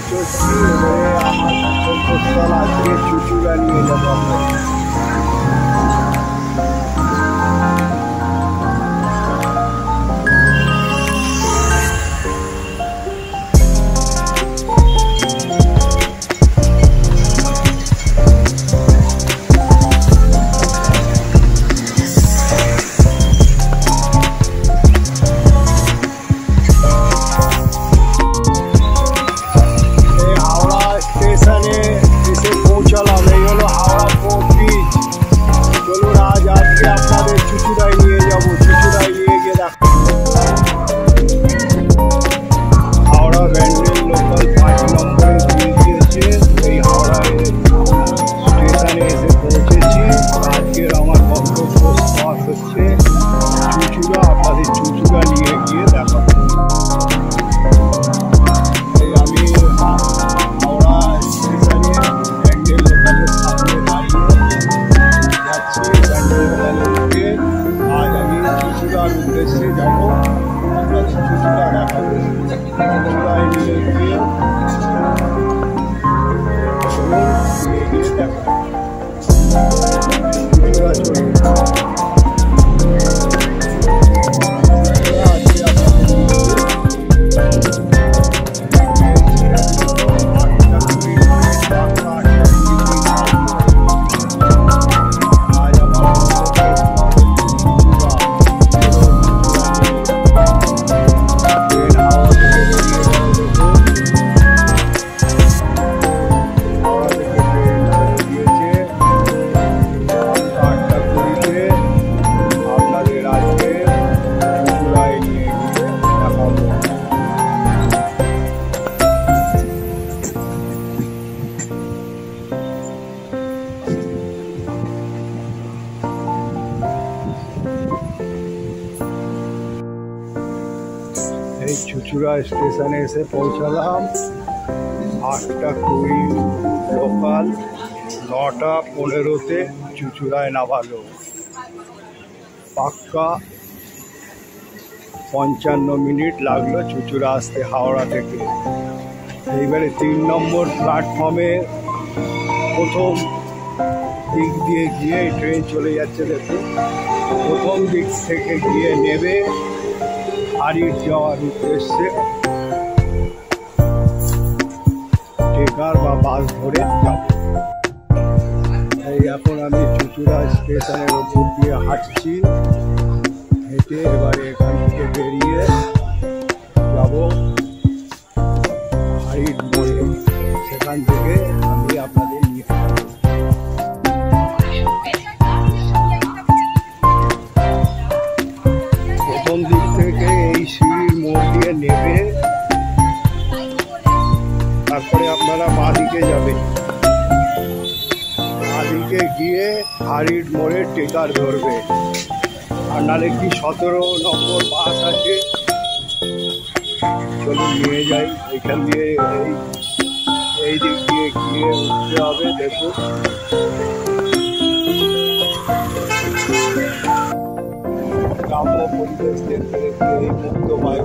পৌঁছচ্ছি। এবারে আমার গন্তব্যস্থল আজকে চুচুড়া নিয়ে যাবো আপনাকে। চুচুড়া স্টেশনে এসে পৌঁছালাম 8টা 20 লোকাল, 9টা 15-তে চুচুড়ায় নামালো। পাক্কা 55 মিনিট লাগলো চুচুড়া আসতে হাওড়া থেকে। এইবারে 3 নম্বর প্ল্যাটফর্মে প্রথম দিক দিয়ে গিয়ে ট্রেন চলে যাচ্ছে। দেখুন, প্রথম দিক থেকে গিয়ে নেবে হারিয়ে যাওয়ার উদ্দেশ্যে ট্রেকার বা বাস ধরে যাব। এই এখন আমি চুচুড়া স্টেশনের ওপর দিয়ে হাঁটছি, হেঁটে এবারে এখান থেকে বেরিয়ে যাব হারিয়ে মোড়ে। সেখান থেকে আমি আপনাদের নিয়ে যাব। প্রথম দিক থেকে এই সিঁড়ির মোড় দিয়ে নেবে, তারপরে আপনারা বাঁ দিকে যাবেন। বাঁ দিকে গিয়ে হারির মোড়ে টেকার ধরবে। আর নাহলে কি 17 নম্বর বাস আছে, চলুন নিয়ে যাই। এখান দিয়ে এই দিক দিয়ে গিয়ে উঠতে হবে। দেখুন, গ্রাম্য পরিবেশ দেখতে দেখতে এই মুক্ত বায়ু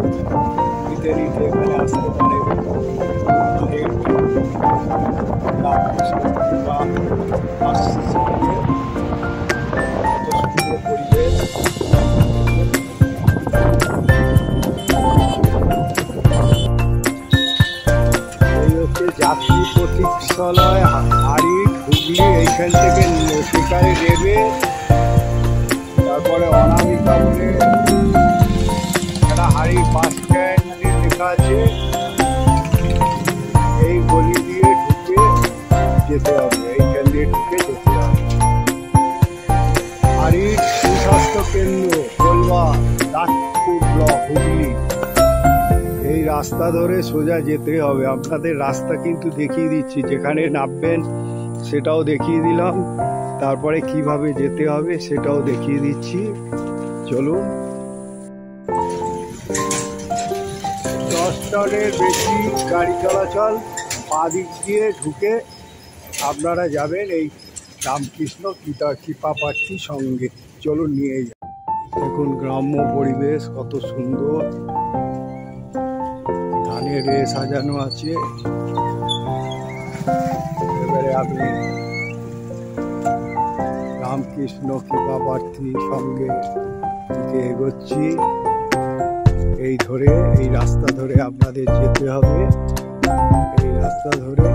নিতে নিতে এখানে আসতে পারে। পরিবেশ এই হচ্ছে যাত্রী প্রতীক্ষালয় হাড়ি হুগলি। এইখান থেকে সেখানে নেবে, তারপরে অনামিকা বলে একটা হাড়ি বাস স্ট্যান্ড লেখা আছে। এই গলি দিয়ে ঢুকে যেতে হবে, এইখান দিয়ে ঢুকে যেতে হবে। হাড়ির সুস্বাস্থ্য কেন্দ্র কলবা, দাঁতপুর ব্লক, হুগলি। এই রাস্তা ধরে সোজা যেতে হবে। আপনাদের রাস্তা কিন্তু দেখিয়ে দিচ্ছি, যেখানে নামবেন সেটাও দেখিয়ে দিলাম, তারপরে কিভাবে যেতে হবে সেটাও দেখিয়ে দিচ্ছি। চলুন। 10 টনের বেশি গাড়ি চলাচল। বাঁ দিক দিয়ে ঢুকে আপনারা যাবেন এই রামকৃষ্ণ কৃপাপ্রার্থী সঙ্গে। চলুন নিয়ে যান। দেখুন গ্রাম্য পরিবেশ কত সুন্দর, ধানের সাজানো আছে। আমি রামকৃষ্ণ কৃপাপ্রার্থী সঙ্গে দিকে এগোচ্ছি। এই রাস্তা ধরে আপনাদের যেতে হবে। এই রাস্তা ধরে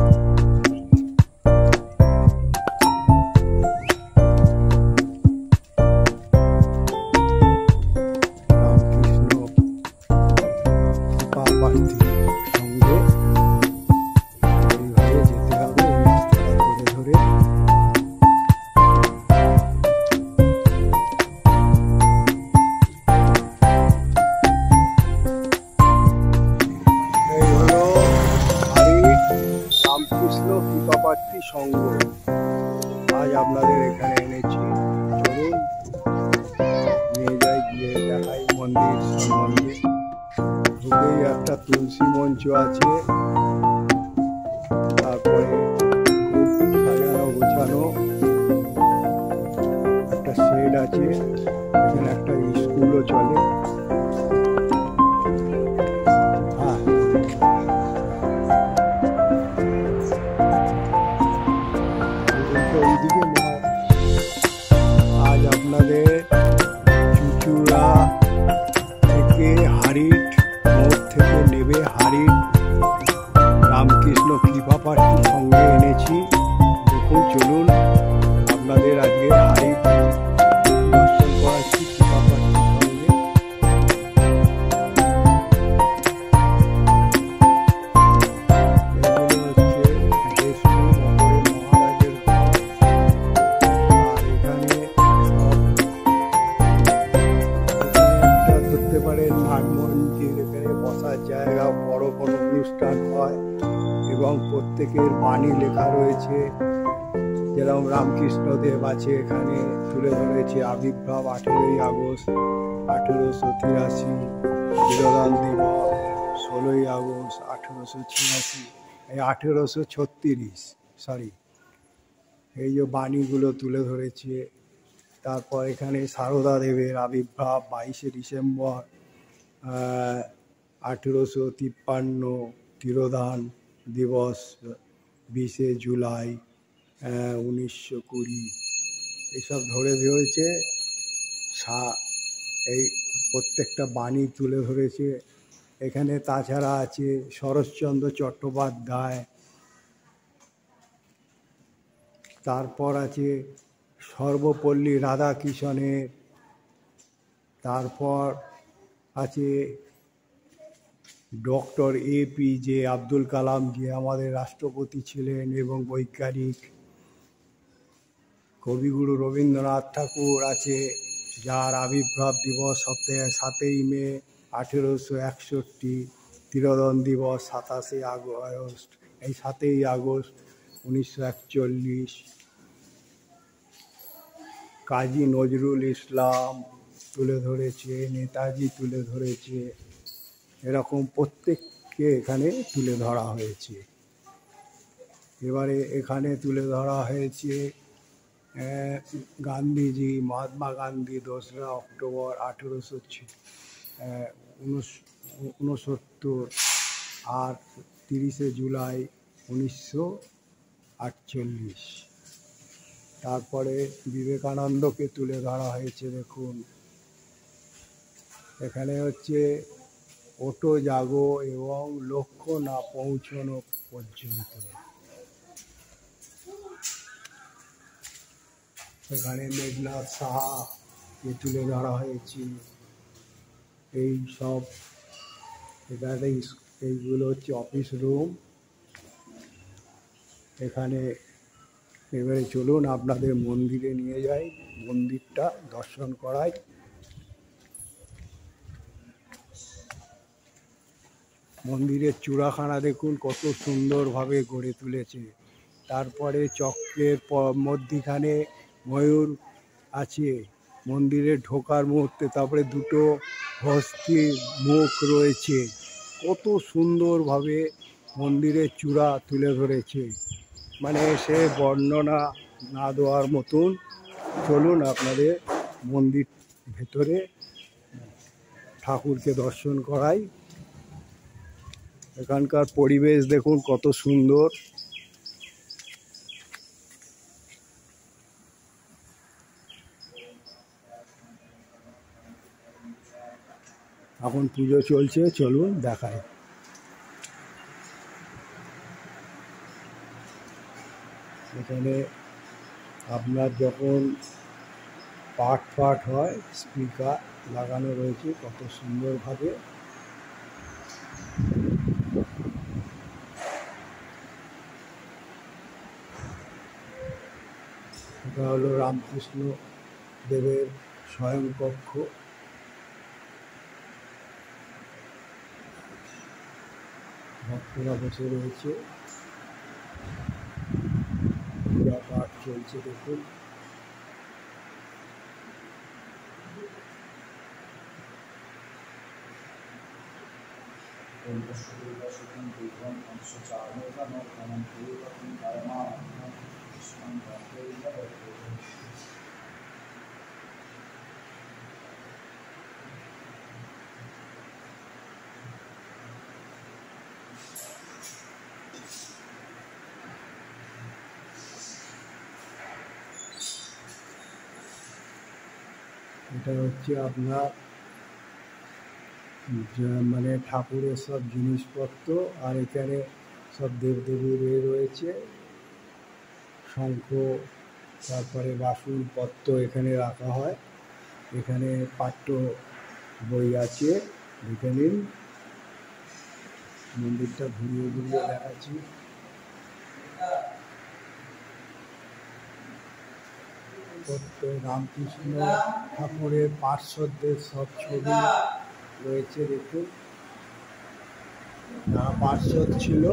রামকৃষ্ণ কৃপাপ্রার্থী সঙ্গে এইভাবে যেতে হবে। এই রাস্তাটা ধরে ধরে রামকৃষ্ণ কৃপাপ্রার্থী সংঘ আজ আপনাদের এখানে এনেছি। চলুন নিয়ে যাই, গিয়ে দেখাই মন্দির সম্বন্ধে। ঢুকেই একটা তুলসী মঞ্চ আছে, তারপরে খুব সাজানো গোছানো একটা শেড আছে, এখানে একটা স্কুলও চলে। আজ আপনাদের চুচুড়া থেকে হারিট মোড় থেকে নেবে হারিট রামকৃষ্ণ কৃপাপ্রার্থী সঙ্গে এনেছি। দেখুন, চলুন আপনাদের আজকে হারিট দর্শন করাচ্ছি কৃপাপ্রার্থীর সঙ্গে। এগুলো হচ্ছে দেশপুর নগরের মহারাজের ঘর। আর এখানে ধরতে পারেন নাট মন্দির, এখানে বসার জায়গা, বড় কোনো অনুষ্ঠান হয় এবং প্রত্যেকের বাণী লেখা রয়েছে। যেরকম রামকৃষ্ণদেব আছে, এখানে তুলে ধরেছে আবির্ভাব 18ই আগস্ট 1883, তিরোধান দিবস 16ই আগস্ট 1886, এই 1836, সরি, এই যে বাণীগুলো তুলে ধরেছে। তারপর এখানে সারদা দেবের আবির্ভাব 22শে ডিসেম্বর 1853, তিরোধান দিবস 20শে জুলাই 1920, এইসব ধরে ধরেছে। এই প্রত্যেকটা বাণী তুলে ধরেছে এখানে। তাছাড়া আছে শরৎচন্দ্র চট্টোপাধ্যায়, তারপর আছে সর্বপল্লী রাধাকিশনের, তারপর আছে ডক্টর APJ আব্দুল কালাম, যে আমাদের রাষ্ট্রপতি ছিলেন এবং বৈজ্ঞানিক। কবিগুরু রবীন্দ্রনাথ ঠাকুর আছে, যার আবির্ভাব দিবস 7ই মে 1861, তিরোধান দিবস 27শে আগস্ট, এই 7ই আগস্ট 1941। কাজী নজরুল ইসলাম তুলে ধরেছে, নেতাজি তুলে ধরেছে, এরকম প্রত্যেককে এখানে তুলে ধরা হয়েছে। এবারে এখানে তুলে ধরা হয়েছে গান্ধীজি, মহাত্মা গান্ধী 2রা অক্টোবর 1869 আর 30শে জুলাই 1948। তারপরে বিবেকানন্দকে তুলে ধরা হয়েছে। দেখুন, এখানে হচ্ছে ওটো জাগো এবং লক্ষ্য না পৌঁছানো পর্যন্ত। এখানে মেঘনাথ সাহাকে তুলে ধরা হয়েছে। এই সব এখানে এইগুলো হচ্ছে অফিস রুম। এখানে এবারে চলুন আপনাদের মন্দিরে নিয়ে যাই, মন্দিরটা দর্শন করাই। মন্দিরের চূড়াখানা দেখুন কত সুন্দরভাবে গড়ে তুলেছে। তারপরে চক্রের মধ্যিখানে ময়ূর আছে মন্দিরে ঢোকার মুহূর্তে। তারপরে দুটো হস্তির মুখ রয়েছে, কত সুন্দরভাবে মন্দিরের চূড়া তুলে ধরেছে, মানে সে বর্ণনা না দেওয়ার মতন। চলুন আপনাদের মন্দির ভেতরে ঠাকুরকে দর্শন করাই। এখানকার পরিবেশ দেখুন কত সুন্দর। এখন পুজো চলছে, চলুন দেখায়। এখানে আপনার যখন পাঠ হয় স্পিকার লাগানো রয়েছে কত সুন্দরভাবে। এটা হলো রামকৃষ্ণ দেবের শয়নকক্ষ। ভক্তরা বসে রয়েছে, পূজা পাঠ চলছে দেখুন। এটা হচ্ছে আপনার মানে ঠাকুরের সব জিনিসপত্র, আর এখানে সব দেবদেবীর রয়েছে, শঙ্খ, তারপরে বাসনপত্র এখানে রাখা হয়। এখানে পাঠ্য বই আছে, দেখে নিন। মন্দিরটা ঘুরিয়ে ঘুরিয়ে দেখাচ্ছি। রামকৃষ্ণ ঠাকুরের পার্শ্বদের সব ছবি রয়েছে দেখুন, যারা পার্শ্বদ ছিল।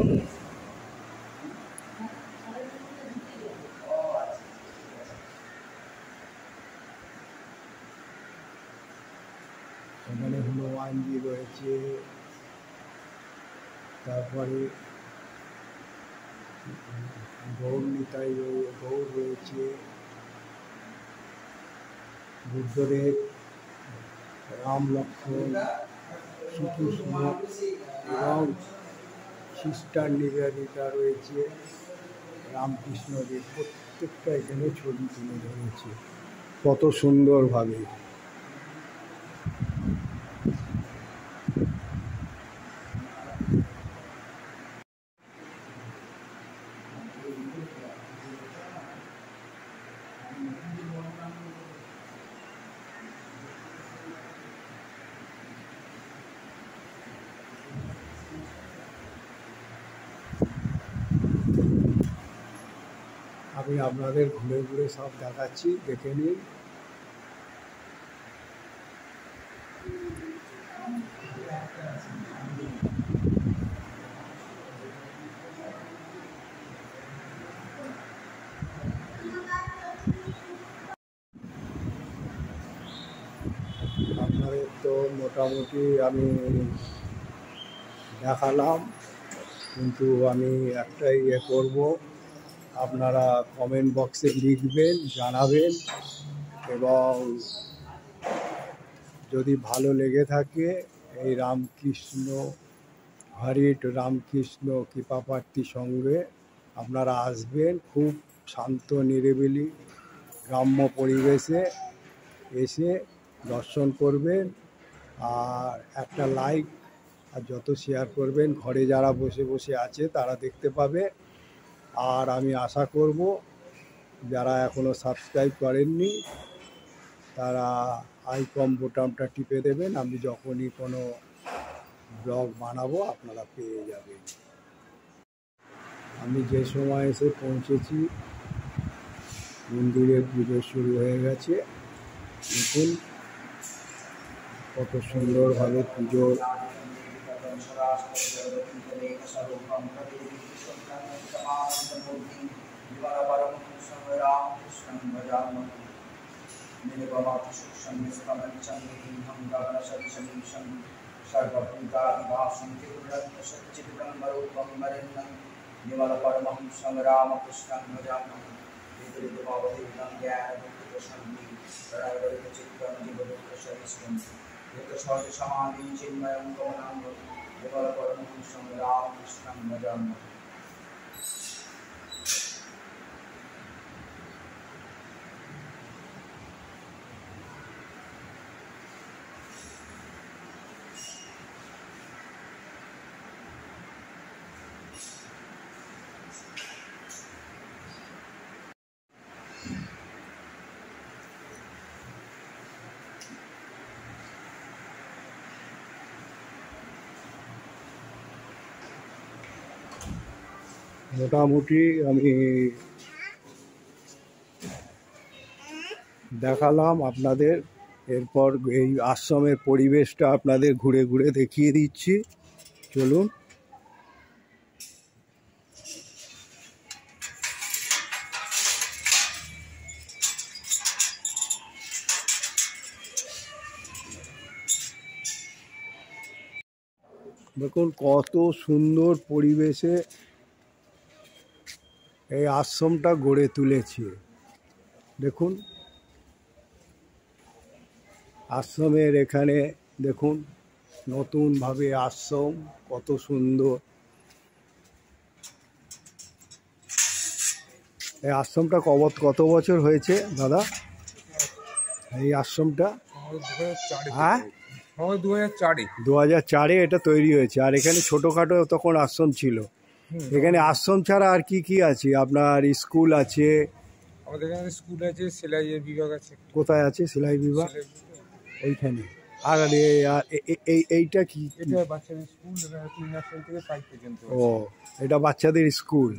এখানে হনুমানজি রয়েছে, তারপরে গৌরনিতাই গৌর রয়েছে, বুদ্ধদেব, রাম লক্ষ্মণ, শ্রীকৃষ্ণ এবং সিস্টার নিবেদিতা রয়েছে, রামকৃষ্ণদেব, প্রত্যেকটা এখানে ছবি তুলে ধরেছে কত সুন্দরভাবে। আমি আপনাদের ঘুরে ঘুরে সব দেখাচ্ছি, দেখে নিন। আপনাদের তো মোটামুটি আমি দেখালাম, কিন্তু আমি একটাই করব, আপনারা কমেন্ট বক্সে লিখবেন, জানাবেন, এবং যদি ভালো লেগে থাকে এই রামকৃষ্ণ হরিট রামকৃষ্ণ কৃপাপ্রার্থী সঙ্গে আপনারা আসবেন। খুব শান্ত নিরিবিলি গ্রাম্য পরিবেশে এসে দর্শন করবেন, আর একটা লাইক আর যত শেয়ার করবেন ঘরে যারা বসে বসে আছে তারা দেখতে পাবে। আর আমি আশা করব যারা এখনও সাবস্ক্রাইব করেননি তারা আইকন বোতামটা টিপে দেবেন, আমি যখনই কোনো ব্লগ বানাবো আপনারা পেয়ে যাবেন। আমি যে সময় এসে পৌঁছেছি মন্দিরের পুজো শুরু হয়ে গেছে, দেখুন কত সুন্দরভাবে পুজো। निमलपरमहंसं रामकृष्णं भजामि देवदेवावधूतं ज्ञानबुद्धिप्रसन्नं प्रणवरचित्तं जीवदुःखसहिष्णुं यतसहजसमाधिं चिन्मयं कमलं निमलपरमहंसं रामकृष्णं भजामि। মোটামুটি আমি দেখালাম আপনাদের। এরপর এই আশ্রমের পরিবেশটা আপনাদের ঘুরে ঘুরে দেখিয়ে দিচ্ছি, চলুন। দেখুন কত সুন্দর পরিবেশে এই আশ্রমটা গড়ে তুলেছে। দেখুন আশ্রমের এখানে দেখুন নতুনভাবে আশ্রম, কত সুন্দর। এই আশ্রমটা কত বছর হয়েছে দাদা এই আশ্রমটা? হ্যাঁ, 2004-এ এটা তৈরি হয়েছে। আর এখানে ছোটোখাটো তখন আশ্রম ছিল। এখানে আশ্রম ছাড়া আর কি কি আছে? আপনার স্কুল আছে? আমাদের এখানে স্কুল আছে, সেলাইয়ের বিভাগ আছে। কোথায় আছে সেলাই বিভাগ? ওইখানে। আর এইটা কি? এটা বাচ্চাদের স্কুল, নার্সারি থেকে 5 পর্যন্ত। ও, এটা বাচ্চাদের স্কুল।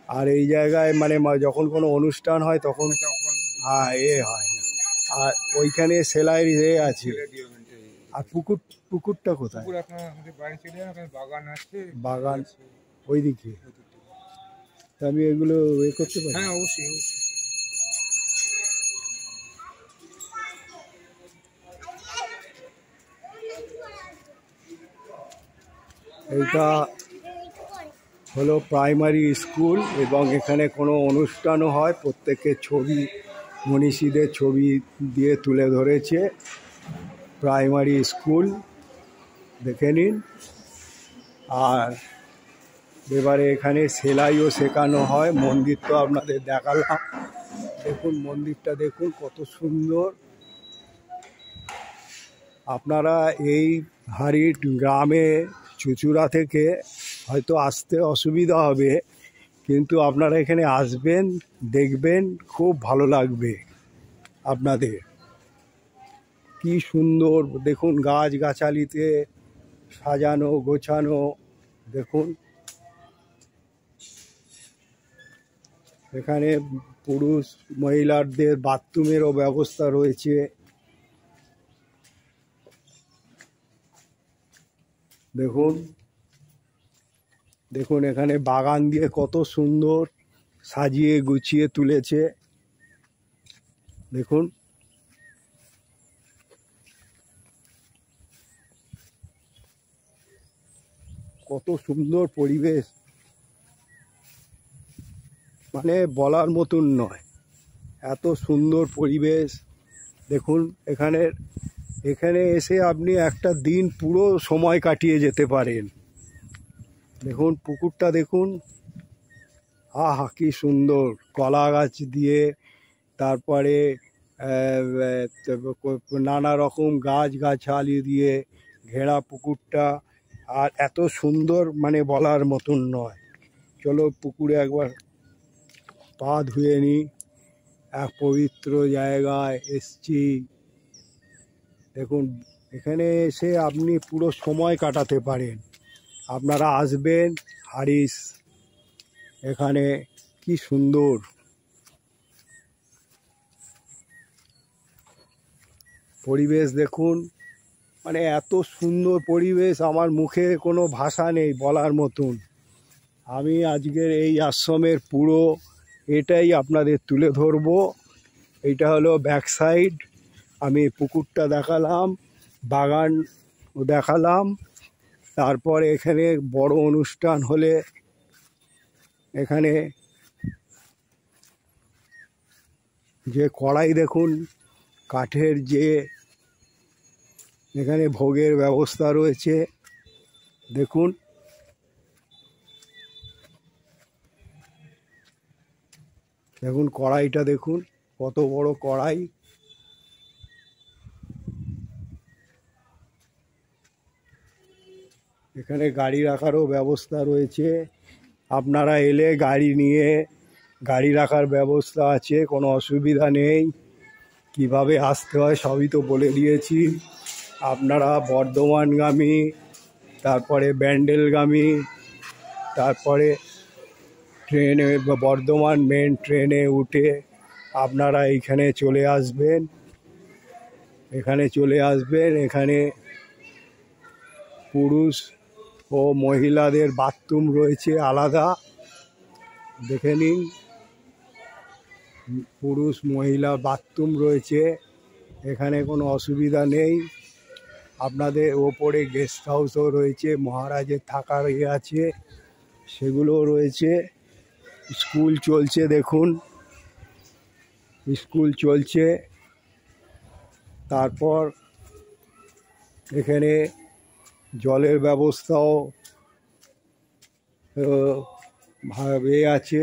আর এই জায়গায় মানে যখন কোনো অনুষ্ঠান হয় তখন হ্যাঁ হয়। আর ওইখানে সেলাইয়ের আছে। আর পুকুরটা কোথায়? পুকুর আপনার আমাদের বাড়ি চলে যান, বাগান আছে। বাগান ওইদিকে। আমি এগুলো করতে পারি? হ্যাঁ, অবশ্যই। এইটা হলো প্রাইমারি স্কুল এবং এখানে কোনো অনুষ্ঠানও হয়। প্রত্যেকের ছবি, মনীষীদের ছবি দিয়ে তুলে ধরেছে। প্রাইমারি স্কুল দেখে নিন। আর এবারে এখানে সেলাইও শেখানো হয়। মন্দির তো আপনাদের দেখালাম। দেখুন মন্দিরটা দেখুন কত সুন্দর। আপনারা এই হারিট গ্রামে চুচুড়া থেকে হয়তো আসতে অসুবিধা হবে, কিন্তু আপনারা এখানে আসবেন, দেখবেন, খুব ভালো লাগবে আপনাদের। কি সুন্দর দেখুন, গাছগাছালিতে সাজানো গোছানো। দেখুন এখানে পুরুষ মহিলাদের বাথরুমেরও ব্যবস্থা রয়েছে। দেখুন দেখুন এখানে বাগান দিয়ে কত সুন্দর সাজিয়ে গুছিয়ে তুলেছে। দেখুন কত সুন্দর পরিবেশ, মানে বলার মতন নয়, এত সুন্দর পরিবেশ। দেখুন এখানে এসে আপনি একটা দিন পুরো সময় কাটিয়ে যেতে পারেন। দেখুন পুকুরটা দেখুন, আহা কি সুন্দর। কলা গাছ দিয়ে, তারপরে নানা রকম গাছগাছালি দিয়ে ঘেরা পুকুরটা। আর এত সুন্দর মানে বলার মতন নয়। চলো পুকুরে একবার পা ধুয়ে নিই, এক পবিত্র জায়গায় এসছি। দেখুন এখানে এসে আপনি পুরো সময় কাটাতে পারেন। আপনারা আসবেন হারিস, এখানে কি সুন্দর পরিবেশ। দেখুন মানে এত সুন্দর পরিবেশ, আমার মুখে কোনো ভাষা নেই বলার মতন। আমি আজকের এই আশ্রমের পুরো এটাই আপনাদের তুলে ধরবো। এইটা হলো ব্যাক সাইড। আমি পুকুরটা দেখালাম, বাগান দেখালাম। তারপর এখানে বড় অনুষ্ঠান হলে এখানে যে কড়াই দেখুন, কাঠের, যে এখানে ভোগের ব্যবস্থা রয়েছে। দেখুন দেখুন কড়াইটা দেখুন, কত বড় কড়াই। এখানে গাড়ি রাখারও ব্যবস্থা রয়েছে। আপনারা এলে গাড়ি রাখার ব্যবস্থা আছে, কোনো অসুবিধা নেই। কিভাবে আসতে হয় সবই তো বলে দিয়েছি। আপনারা বর্ধমানগামী, তারপরে ব্যান্ডেলগামী, তারপরে ট্রেনে বর্ধমান মেন ট্রেনে উঠে আপনারা এইখানে চলে আসবেন। এখানে পুরুষ ও মহিলাদের বাথরুম রয়েছে আলাদা, দেখে নিন। পুরুষ মহিলা বাথরুম রয়েছে, এখানে কোনো অসুবিধা নেই। আপনাদের ওপরে গেস্ট হাউসও রয়েছে, মহারাজের থাকার আছে, সেগুলোও রয়েছে। স্কুল চলছে, দেখুন স্কুল চলছে। তারপর এখানে জলের ব্যবস্থাও আছে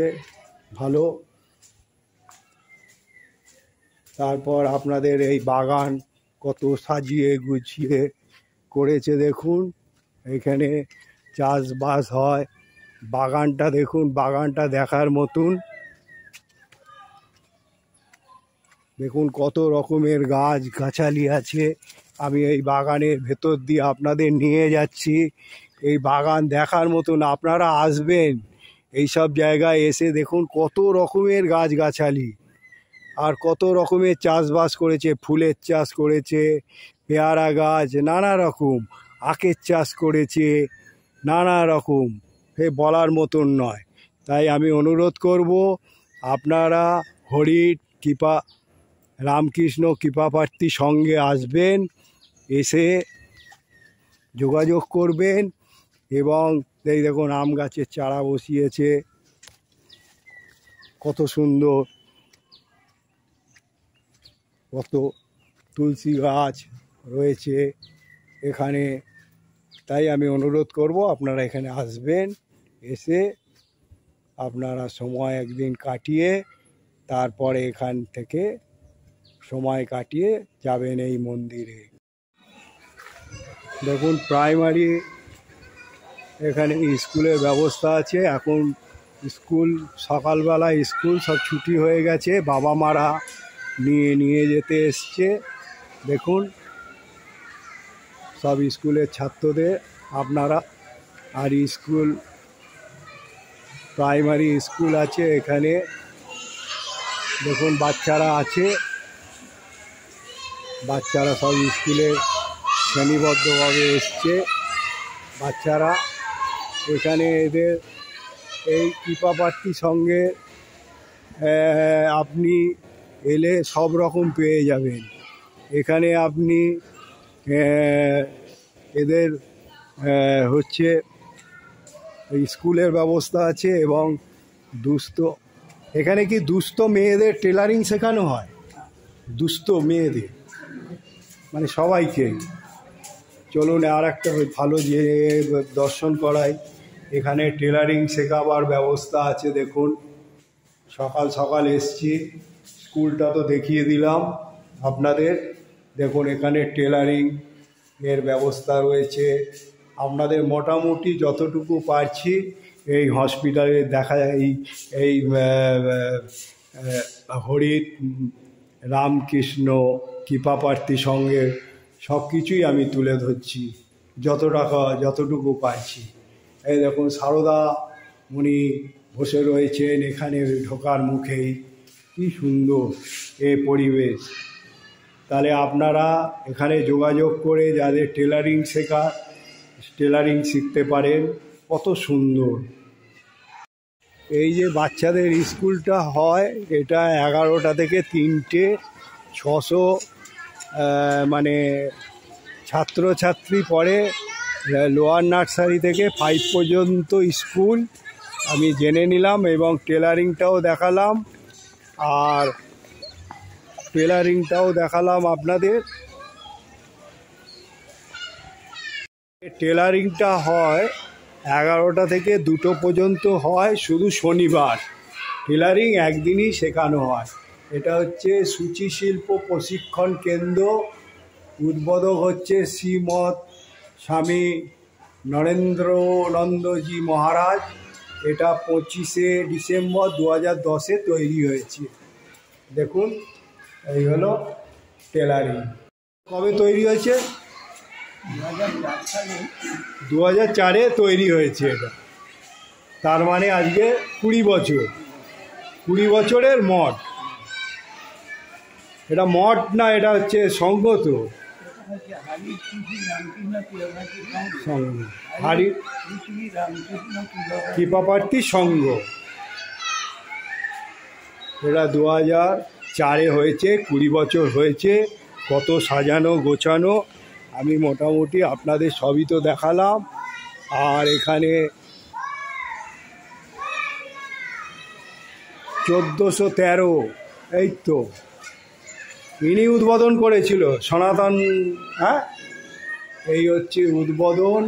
ভালো। তারপর আপনাদের এই বাগান কত সাজিয়ে গুছিয়ে করেছে দেখুন, এখানে চাষবাস হয়। বাগানটা দেখুন, বাগানটা দেখার মতন। দেখুন কত রকমের গাছ গাছালি আছে। আমি এই বাগানের ভেতর দিয়ে আপনাদের নিয়ে যাচ্ছি। এই বাগান দেখার মতন, আপনারা আসবেন এইসব জায়গায় এসে দেখুন কত রকমের গাছগাছালি আর কত রকমের চাষবাস করেছে। ফুলের চাষ করেছে, পেয়ারা গাছ, নানা রকম আখের চাষ করেছে, নানা রকম, সে বলার মতন নয়। তাই আমি অনুরোধ করব, আপনারা হরির কৃপা রামকৃষ্ণ কৃপাপ্রার্থী সঙ্গে আসবেন, এসে যোগাযোগ করবেন। এবং এই দেখুন আম গাছের চারা বসিয়েছে, কত সুন্দর, কত তুলসী গাছ রয়েছে এখানে। তাই আমি অনুরোধ করব আপনারা এখানে আসবেন, এসে আপনারা সময় একদিন কাটিয়ে তারপরে এখান থেকে সময় কাটিয়ে যাবেন এই মন্দিরে। দেখুন প্রাইমারি এখানে স্কুলের ব্যবস্থা আছে। এখন স্কুল সকালবেলা স্কুল সব ছুটি হয়ে গেছে, বাবা মারা নিয়ে যেতে এসছে। দেখুন সব স্কুলের ছাত্রদের আপনারা, আর স্কুল প্রাইমারি স্কুল আছে এখানে। দেখুন বাচ্চারা আছে, বাচ্চারা সব স্কুলে শ্রেণীবদ্ধভাবে এসছে বাচ্চারা। এখানে এদের এই কৃপাপ্রার্থী সঙ্গে আপনি এলে সব রকম পেয়ে যাবেন। এখানে আপনি এদের হচ্ছে স্কুলের ব্যবস্থা আছে এবং এখানে কি দুস্থ মেয়েদের টেলারিং শেখানো হয়? দুস্থ মেয়েদের মানে সবাইকে। চলুন আর একটা ভালো যে দর্শন করাই। এখানে টেলারিং শেখাবার ব্যবস্থা আছে। দেখুন সকাল সকাল এসছি, স্কুলটা তো দেখিয়ে দিলাম আপনাদের। দেখুন এখানে টেলারিং এর ব্যবস্থা রয়েছে। আপনাদের মোটামুটি যতটুকু পারছি এই হসপিটালে দেখা যায়, এই হরি রামকৃষ্ণ কৃপাপ্রার্থী সঙ্গে সব কিছুই আমি তুলে ধরছি যতটুকু পারছি। এই দেখুন সারদা উনি বসে রয়েছেন এখানে ঢোকার মুখেই, কি সুন্দর এ পরিবেশ। তাহলে আপনারা এখানে যোগাযোগ করে যাদের টেলারিং শেখার, টেলারিং শিখতে পারেন। কত সুন্দর এই যে বাচ্চাদের স্কুলটা হয়, এটা 11টা থেকে 3টে, 600 মানে ছাত্রছাত্রী পড়ে। লোয়ার নার্সারি থেকে 5 পর্যন্ত স্কুল আমি জেনে নিলাম এবং টেলারিংটাও দেখালাম। আর টেলারিংটাও দেখালাম আপনাদের। টেলারিংটা হয় 11টা থেকে 2টো পর্যন্ত হয়, শুধু শনিবার টেলারিং একদিনই শেখানো হয়। এটা হচ্ছে সূচি শিল্প প্রশিক্ষণ কেন্দ্র। উদ্বোধক হচ্ছে শ্রীমৎ স্বামী নরেন্দ্রানন্দজি মহারাজ। এটা 25শে ডিসেম্বর 2010-এ তৈরি হয়েছে। দেখুন এই হলো টেলারিং। কবে তৈরি হয়েছে? 2004-এ তৈরি হয়েছে এটা। তার মানে আজকে 20 বছর, 20 বছরের মঠ। এটা মঠ না, এটা হচ্ছে সংঘ। তো সংঘ, হরি কৃপাপ্রার্থী সংঘ। এটা 2004-এ হয়েছে, 20 বছর হয়েছে। কত সাজানো গোছানো, আমি মোটামুটি আপনাদের সবই তো দেখালাম। আর এখানে 1413, এই তো ইনি উদ্বোধন করেছিল সনাতন। হ্যাঁ, এই হচ্ছে উদ্বোধন।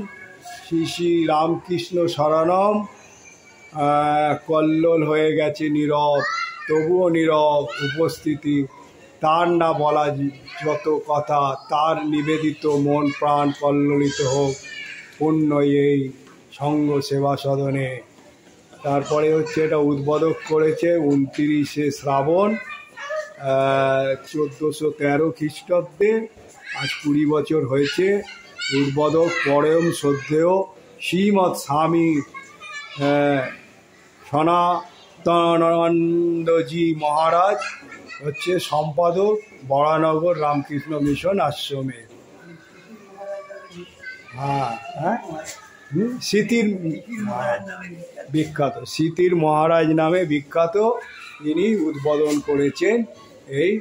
শ্রী শ্রী রামকৃষ্ণ শরণম। কল্লোল হয়ে গেছে নীরব, তবুও নীরব উপস্থিতি। তার না বলা যত কথা, তার নিবেদিত মন প্রাণ কল্লোলিত হোক পুণ্য এই সঙ্গ সেবা সদনে। তারপরে হচ্ছে এটা উদ্বোধক করেছে 29শে শ্রাবণ 1413 খ্রিস্টাব্দে। আজ 20 বছর হয়েছে। উদ্বোধক পরম শ্রদ্ধেয় শ্রীমৎ স্বামী সনাতনানন্দজি মহারাজ হচ্ছে সম্পাদক, বরানগর রামকৃষ্ণ মিশন আশ্রমে। হ্যাঁ হ্যাঁ, স্মৃতির বিখ্যাত, স্মৃতির মহারাজ নামে বিখ্যাত। ইনি উদ্বোধন করেছেন এই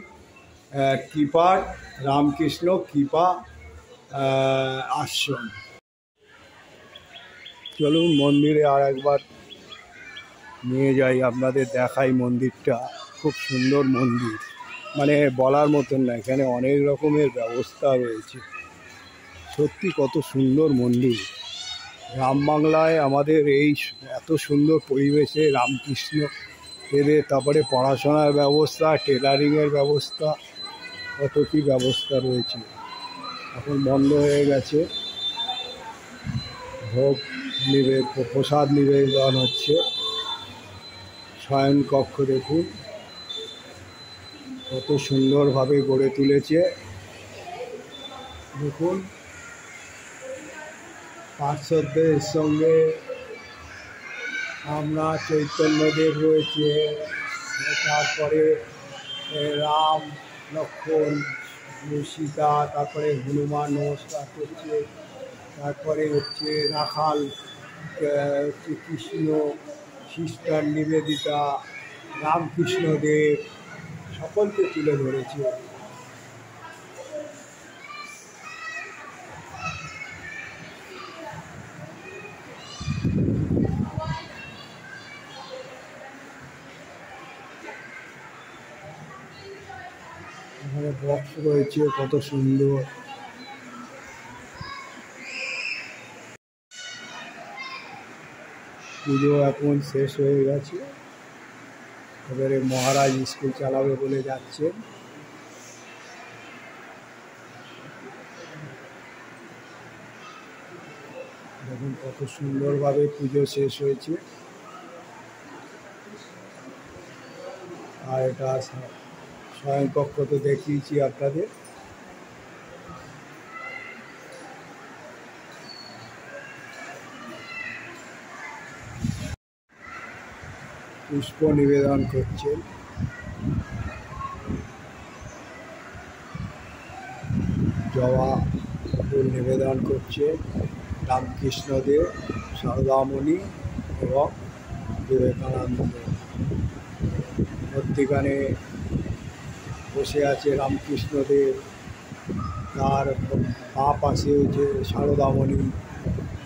কৃপার রামকৃষ্ণ কৃপা আশ্রম। চলুন মন্দিরে আর একবার নিয়ে যাই, আপনাদের দেখাই মন্দিরটা। খুব সুন্দর মন্দির, মানে বলার মতন না। এখানে অনেক রকমের ব্যবস্থা রয়েছে, সত্যি কত সুন্দর মন্দির। গ্রাম বাংলায় আমাদের এই এত সুন্দর পরিবেশে রামকৃষ্ণ এদের, তারপরে পড়াশোনার ব্যবস্থা, টেলারিংয়ের ব্যবস্থা, কত কী ব্যবস্থা রয়েছে। এখন বন্ধ হয়ে গেছে, ভোগ প্রসাদ নিবেদন হচ্ছে। শয়নকক্ষ দেখুন কত সুন্দরভাবে গড়ে তুলেছে। দেখুন পার্শ্বদের সঙ্গে আমরা চৈতন্যদেব রয়েছে, তারপরে রাম লক্ষ্মণ সীতা, তারপরে হনুমান নমস্কার করছে, তারপরে হচ্ছে রাখাল হচ্ছে কৃষ্ণ, সিস্টার নিবেদিতা, রামকৃষ্ণদেব সকলকে তুলে ধরেছে। এখানে বক্স রয়েছে কত সুন্দর। পুজো এখন শেষ হয়ে গেছে, এবারে মহারাজ স্কুল চালাবে বলে যাচ্ছেন। দেখুন কত সুন্দরভাবে পুজো শেষ হয়েছে। আর এটা শয়নকক্ষ তো দেখিয়েছি আপনাদের। পুষ্প নিবেদন করছেন, জবা ফুল নিবেদন করছে রামকৃষ্ণদেব, সারদামণি এবং বিবেকানন্দ। মধ্যিখানে বসে আছে রামকৃষ্ণদেব, তার বাঁ পাশে হচ্ছে সারদামণি,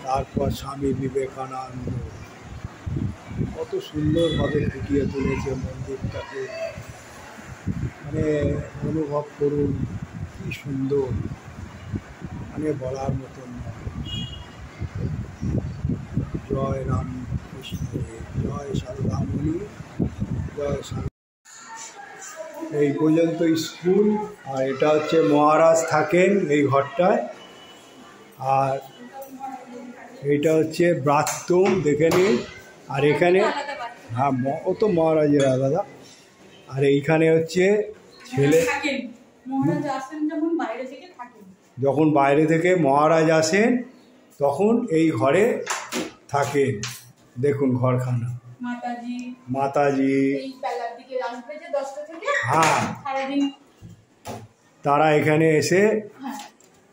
তারপর স্বামী বিবেকানন্দ। কত সুন্দরভাবে ফুটিয়ে তুলেছে মন্দিরটাকে, মানে অনুভব করুন কি সুন্দর, মানে বলার মতন নয়। জয় রামকৃষ্ণ, জয় সারদামণি, জয় সারদা। এই পর্যন্ত স্কুল। আর এটা হচ্ছে মহারাজ থাকেন এই ঘরটায়। আর এইটা হচ্ছে বাথরুম, দেখে নিন। আর এখানে হ্যাঁ, ও তো মহারাজের আলাদা। আর এইখানে হচ্ছে ছেলে, যখন বাইরে থেকে মহারাজ আসেন তখন এই ঘরে থাকেন। দেখুন ঘরখানা, মাতাজি মাতাজি, এই বেলার দিকে আসবে যে 10টা থেকে হ্যাঁ সারাদিন তারা এখানে এসে হ্যাঁ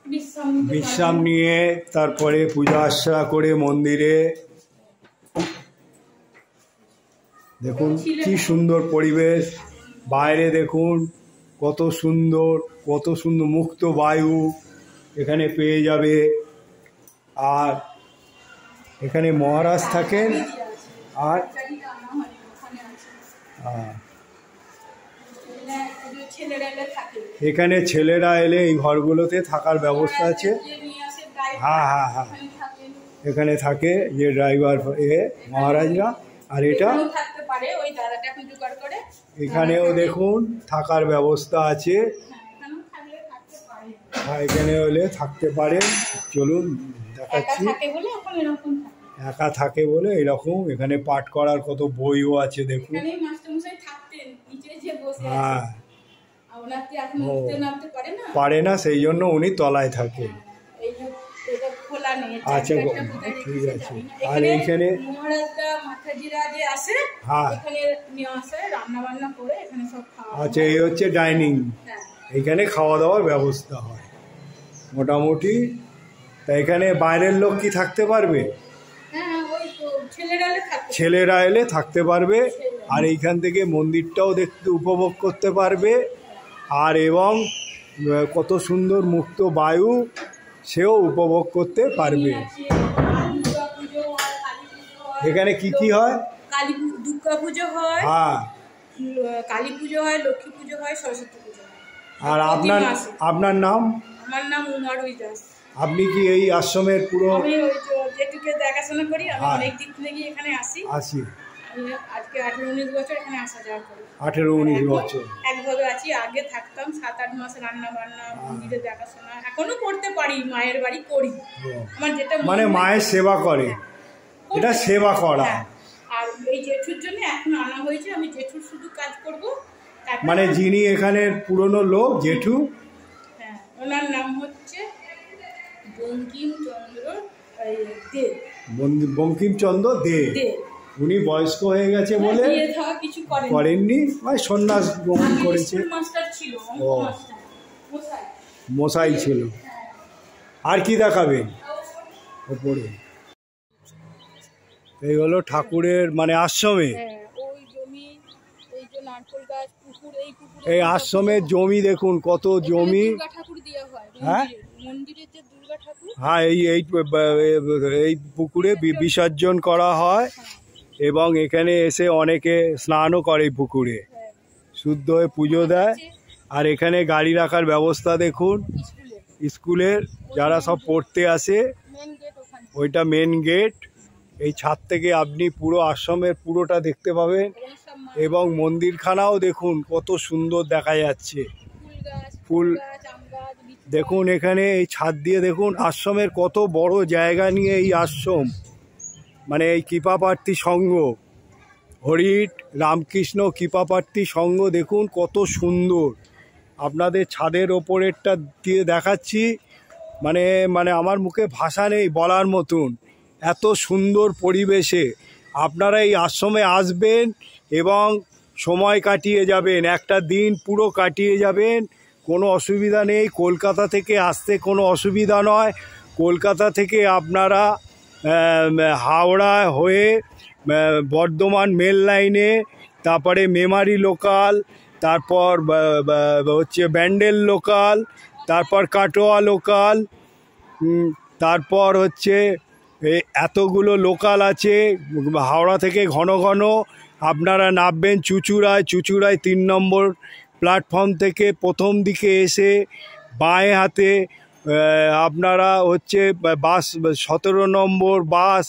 বিশ্রাম নিতে বিশ্রাম পারবে। নিয়ে তারপরে পূজা অর্চনা করে মন্দিরে। দেখুন কি সুন্দর পরিবেশ, বাইরে দেখুন কত সুন্দর, কত সুন্দর মুক্ত বায়ু এখানে পেয়ে যাবে। আর এখানে মহারাজ থাকেন। আর গাড়িটা আনা হয়নি, ওখানে আছে। আহ, এখানে ছেলেরা এলে থাকে। এখানে ছেলেরা এলে এই ঘরগুলোতে থাকার ব্যবস্থা আছে। যে নিয়ে আসে driver, হ্যাঁ হ্যাঁ হ্যাঁ, ওখানে থাকেন। এখানে থাকে যে ড্রাইভার মহারাজরা। আর এটা এখানেও থাকতে পারে, ওই দাদাটা এখন জোগাড় করে। এখানেও দেখুন থাকার ব্যবস্থা আছে। হ্যাঁ, এখানেও থাকলে থাকতে পারে। এখানে হলে থাকতে পারেন। চলুন একা দেখাচ্ছি। থাকে বলে এখন এরকম থাকে। একা থাকে বলে এরকম। এখানে পাঠ করার কত বইও আছে দেখুন। এখানেই মাস্টারমশাই থাকতেন, নিচে যে বসে হ্যাঁ, আছে। আর ওনার কি এখন ও। উঠতে নামতে পারে না? পারে না, সেই জন্য উনি তলায় থাকে। এই যে এটা খোলা নেই, আচ্ছা, চারটা কোথায় ঠিক রেখেছে আছে। জানি না। আর এইখানে মহারাজরা মাতাজিরা যে আসে, হ্যাঁ। এখানে নিয়ে আসে, রান্না বান্না করে এখানে সব খাওয়া আচ্ছা, এই হচ্ছে ডাইনিং। হ্যাঁ। এখানে খাওয়া দাওয়ার ব্যবস্থা হয় মোটামুটি। তা এখানে বাইরের লোক কি থাকতে পারবে? হ্যাঁ, ওই তো ছেলেরা এলে থাকে। ছেলেরা এলে থাকতে পারবে। আর এইখান থেকে মন্দিরটাও দেখতে উপভোগ করতে পারবে। আর এবং কত সুন্দর মুক্ত বায়ু সেও উপভোগ করতে পারবে। আছে, আর দুর্গা পুজো হয়, কালী পুজো হয়। এখানে কি কি হয়? দুর্গা পুজো হয়, হ্যাঁ। কালী পুজো হয়, লক্ষ্মী পুজো হয়, সরস্বতী পুজো হয়। আর প্রতি মাসে। আপনার নাম? আমার নাম উমারুই দাস। আপনি কি এই আশ্রমের পুরো? আমি ওই যেটুকু দেখাশোনা করি, আমি হ্যাঁ। অনেক দিক থেকে এখানে আসি। আমি আজকে 18-19 বছর এখানে আসা যাওয়া করি। 18-19 বছর। একভাবে আছি। আগে থাকতাম 7-8 মাস রান্না বান্না, মন্দিরে দেখাশোনা এখনো করতে পারি, মায়ের বাড়ি করি। আমার যেটা মানে মায়ের সেবা করে, এটা সেবা করা। হ্যাঁ। আর এই জেঠুর জন্য এখন আনা হয়েছে, আমি জেঠুর শুধু কাজ করব। তারপর মানে যিনি এখানের পুরনো লোক জেঠু, হ্যাঁ, ওনার নাম হচ্ছে বঙ্কিমচন্দ্র দে। বঙ্কিমচন্দ্র দে। দে। উনি বয়স্ক হয়ে গেছে বলে বিয়ে থাকা কিছু করেননি, মানে সন্ন্যাস গ্রহণ করেছে। স্কুল মাস্টার ছিল, অঙ্ক ও। মাস্টার, মশাই। মশাই ছিল। আর কি দেখাবেন ওপরে? এই হলো ঠাকুরের মানে আশ্রমে। হ্যাঁ, ওই জমি, এই যে নারকেল গাছ, পুকুর, এই পুকুরে এই আশ্রমের জমি দেখুন কত জমি। দুর্গা ঠাকুর দেওয়া হয় হ্যাঁ? মন্দিরের যে দুর্গা ঠাকুর। হ্যাঁ, এই পুকুরে বিসর্জন করা হয় এবং এখানে এসে অনেকে স্নানও করে এই পুকুরে, হ্যাঁ, শুদ্ধ হয়ে পুজো দেয়। আর এখানে গাড়ি রাখার ব্যবস্থা দেখুন। স্কুলের যারা সব পড়তে আসে, মেন গেট ওখানে। ওইটা মেন গেট। এই ছাদ থেকে আপনি পুরো আশ্রমের পুরোটা দেখতে পাবেন। এখানে সব এবং মন্দিরখানাও দেখুন কত সুন্দর দেখা যাচ্ছে। ফুল গাছ, ফুল গাছ, আম গাছ, লিচু গাছ। দেখুন এখানে এই ছাদ দিয়ে দেখুন আশ্রমের কত বড় জায়গা নিয়ে এই আশ্রম, মানে এই কৃপাপ্রার্থী সংঘ, হরিট রামকৃষ্ণ কৃপাপ্রার্থী সংঘ দেখুন কত সুন্দর। আপনাদের ছাদের ওপরেরটা দিয়ে দেখাচ্ছি, মানে মানে আমার মুখে ভাষা নেই বলার মতন, এত সুন্দর পরিবেশে আপনারা এই আশ্রমে আসবেন এবং সময় কাটিয়ে যাবেন, একটা দিন পুরো কাটিয়ে যাবেন, কোনো অসুবিধা নেই। কলকাতা থেকে আসতে কোনো অসুবিধা নয়। কলকাতা থেকে আপনারা হাওড়া হয়ে বর্ধমান মেল লাইনে, তারপরে মেমারি লোকাল, তারপর হচ্ছে ব্যান্ডেল লোকাল, তারপর কাটোয়া লোকাল, তারপর হচ্ছে এতগুলো লোকাল আছে। হাওড়া থেকে ঘন ঘন আপনারা নামবেন চুঁচুড়ায়। চুঁচুড়ায় 3 নম্বর প্ল্যাটফর্ম থেকে প্রথম দিকে এসে বাঁয়ে হাতে আপনারা হচ্ছে বাস 17 নম্বর বাস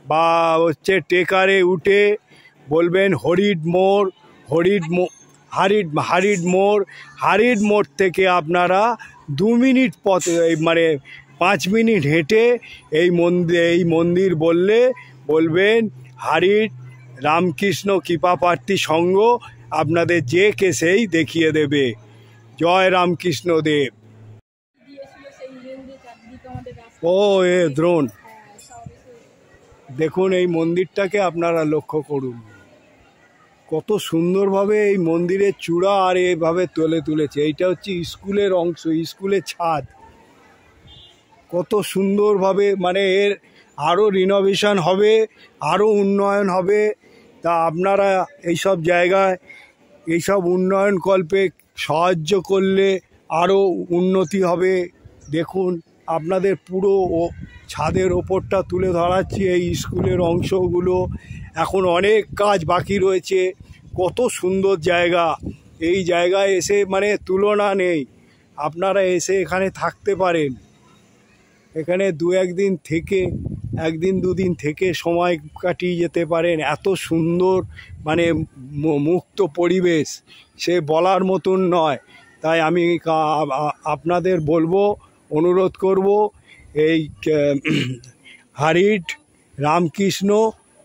বা হচ্ছে টেকারে উঠে বলবেন হরিড মোড়। হারিড মোড় থেকে আপনারা 2 মিনিট পথ, মানে 5 মিনিট হেঁটে এই মন্দির বললে বলবেন হারিড রামকৃষ্ণ কৃপাপ্রার্থী সংঘ, আপনাদের যে কেসেই দেখিয়ে দেবে। জয় রামকৃষ্ণ দেব। দিয়েছিল সেই লেন দিয়ে চারদিকে আমাদের রাস্তা। ও দ্রোণ, হ্যাঁ, সব এসে দেখুন এই মন্দিরটাকে আপনারা লক্ষ্য করুন, কত সুন্দরভাবে এই মন্দিরের চূড়া আর এইভাবে তুলেছে। এইটা হচ্ছে স্কুলের অংশ, স্কুলের ছাদ। কত সুন্দরভাবে মানে এর আরও রিনোভেশন হবে, আরও উন্নয়ন হবে। তা আপনারা এইসব জায়গায় এইসব উন্নয়ন কল্পে সাহায্য করলে আরও উন্নতি হবে। দেখুন আপনাদের পুরো ছাদের ওপরটা তুলে ধরাচ্ছি এই স্কুলের অংশগুলো। এখন অনেক কাজ বাকি রয়েছে। কত সুন্দর জায়গা, এই জায়গায় এসে মানে তুলনা নেই। আপনারা এসে এখানে থাকতে পারেন, এখানে একদিন দুদিন থেকে সময় কাটিয়ে যেতে পারেন। এত সুন্দর মানে মুক্ত পরিবেশ, সে বলার মতন নয়। তাই আমি আপনাদের বলবো, অনুরোধ করব, এই হারিট রামকৃষ্ণ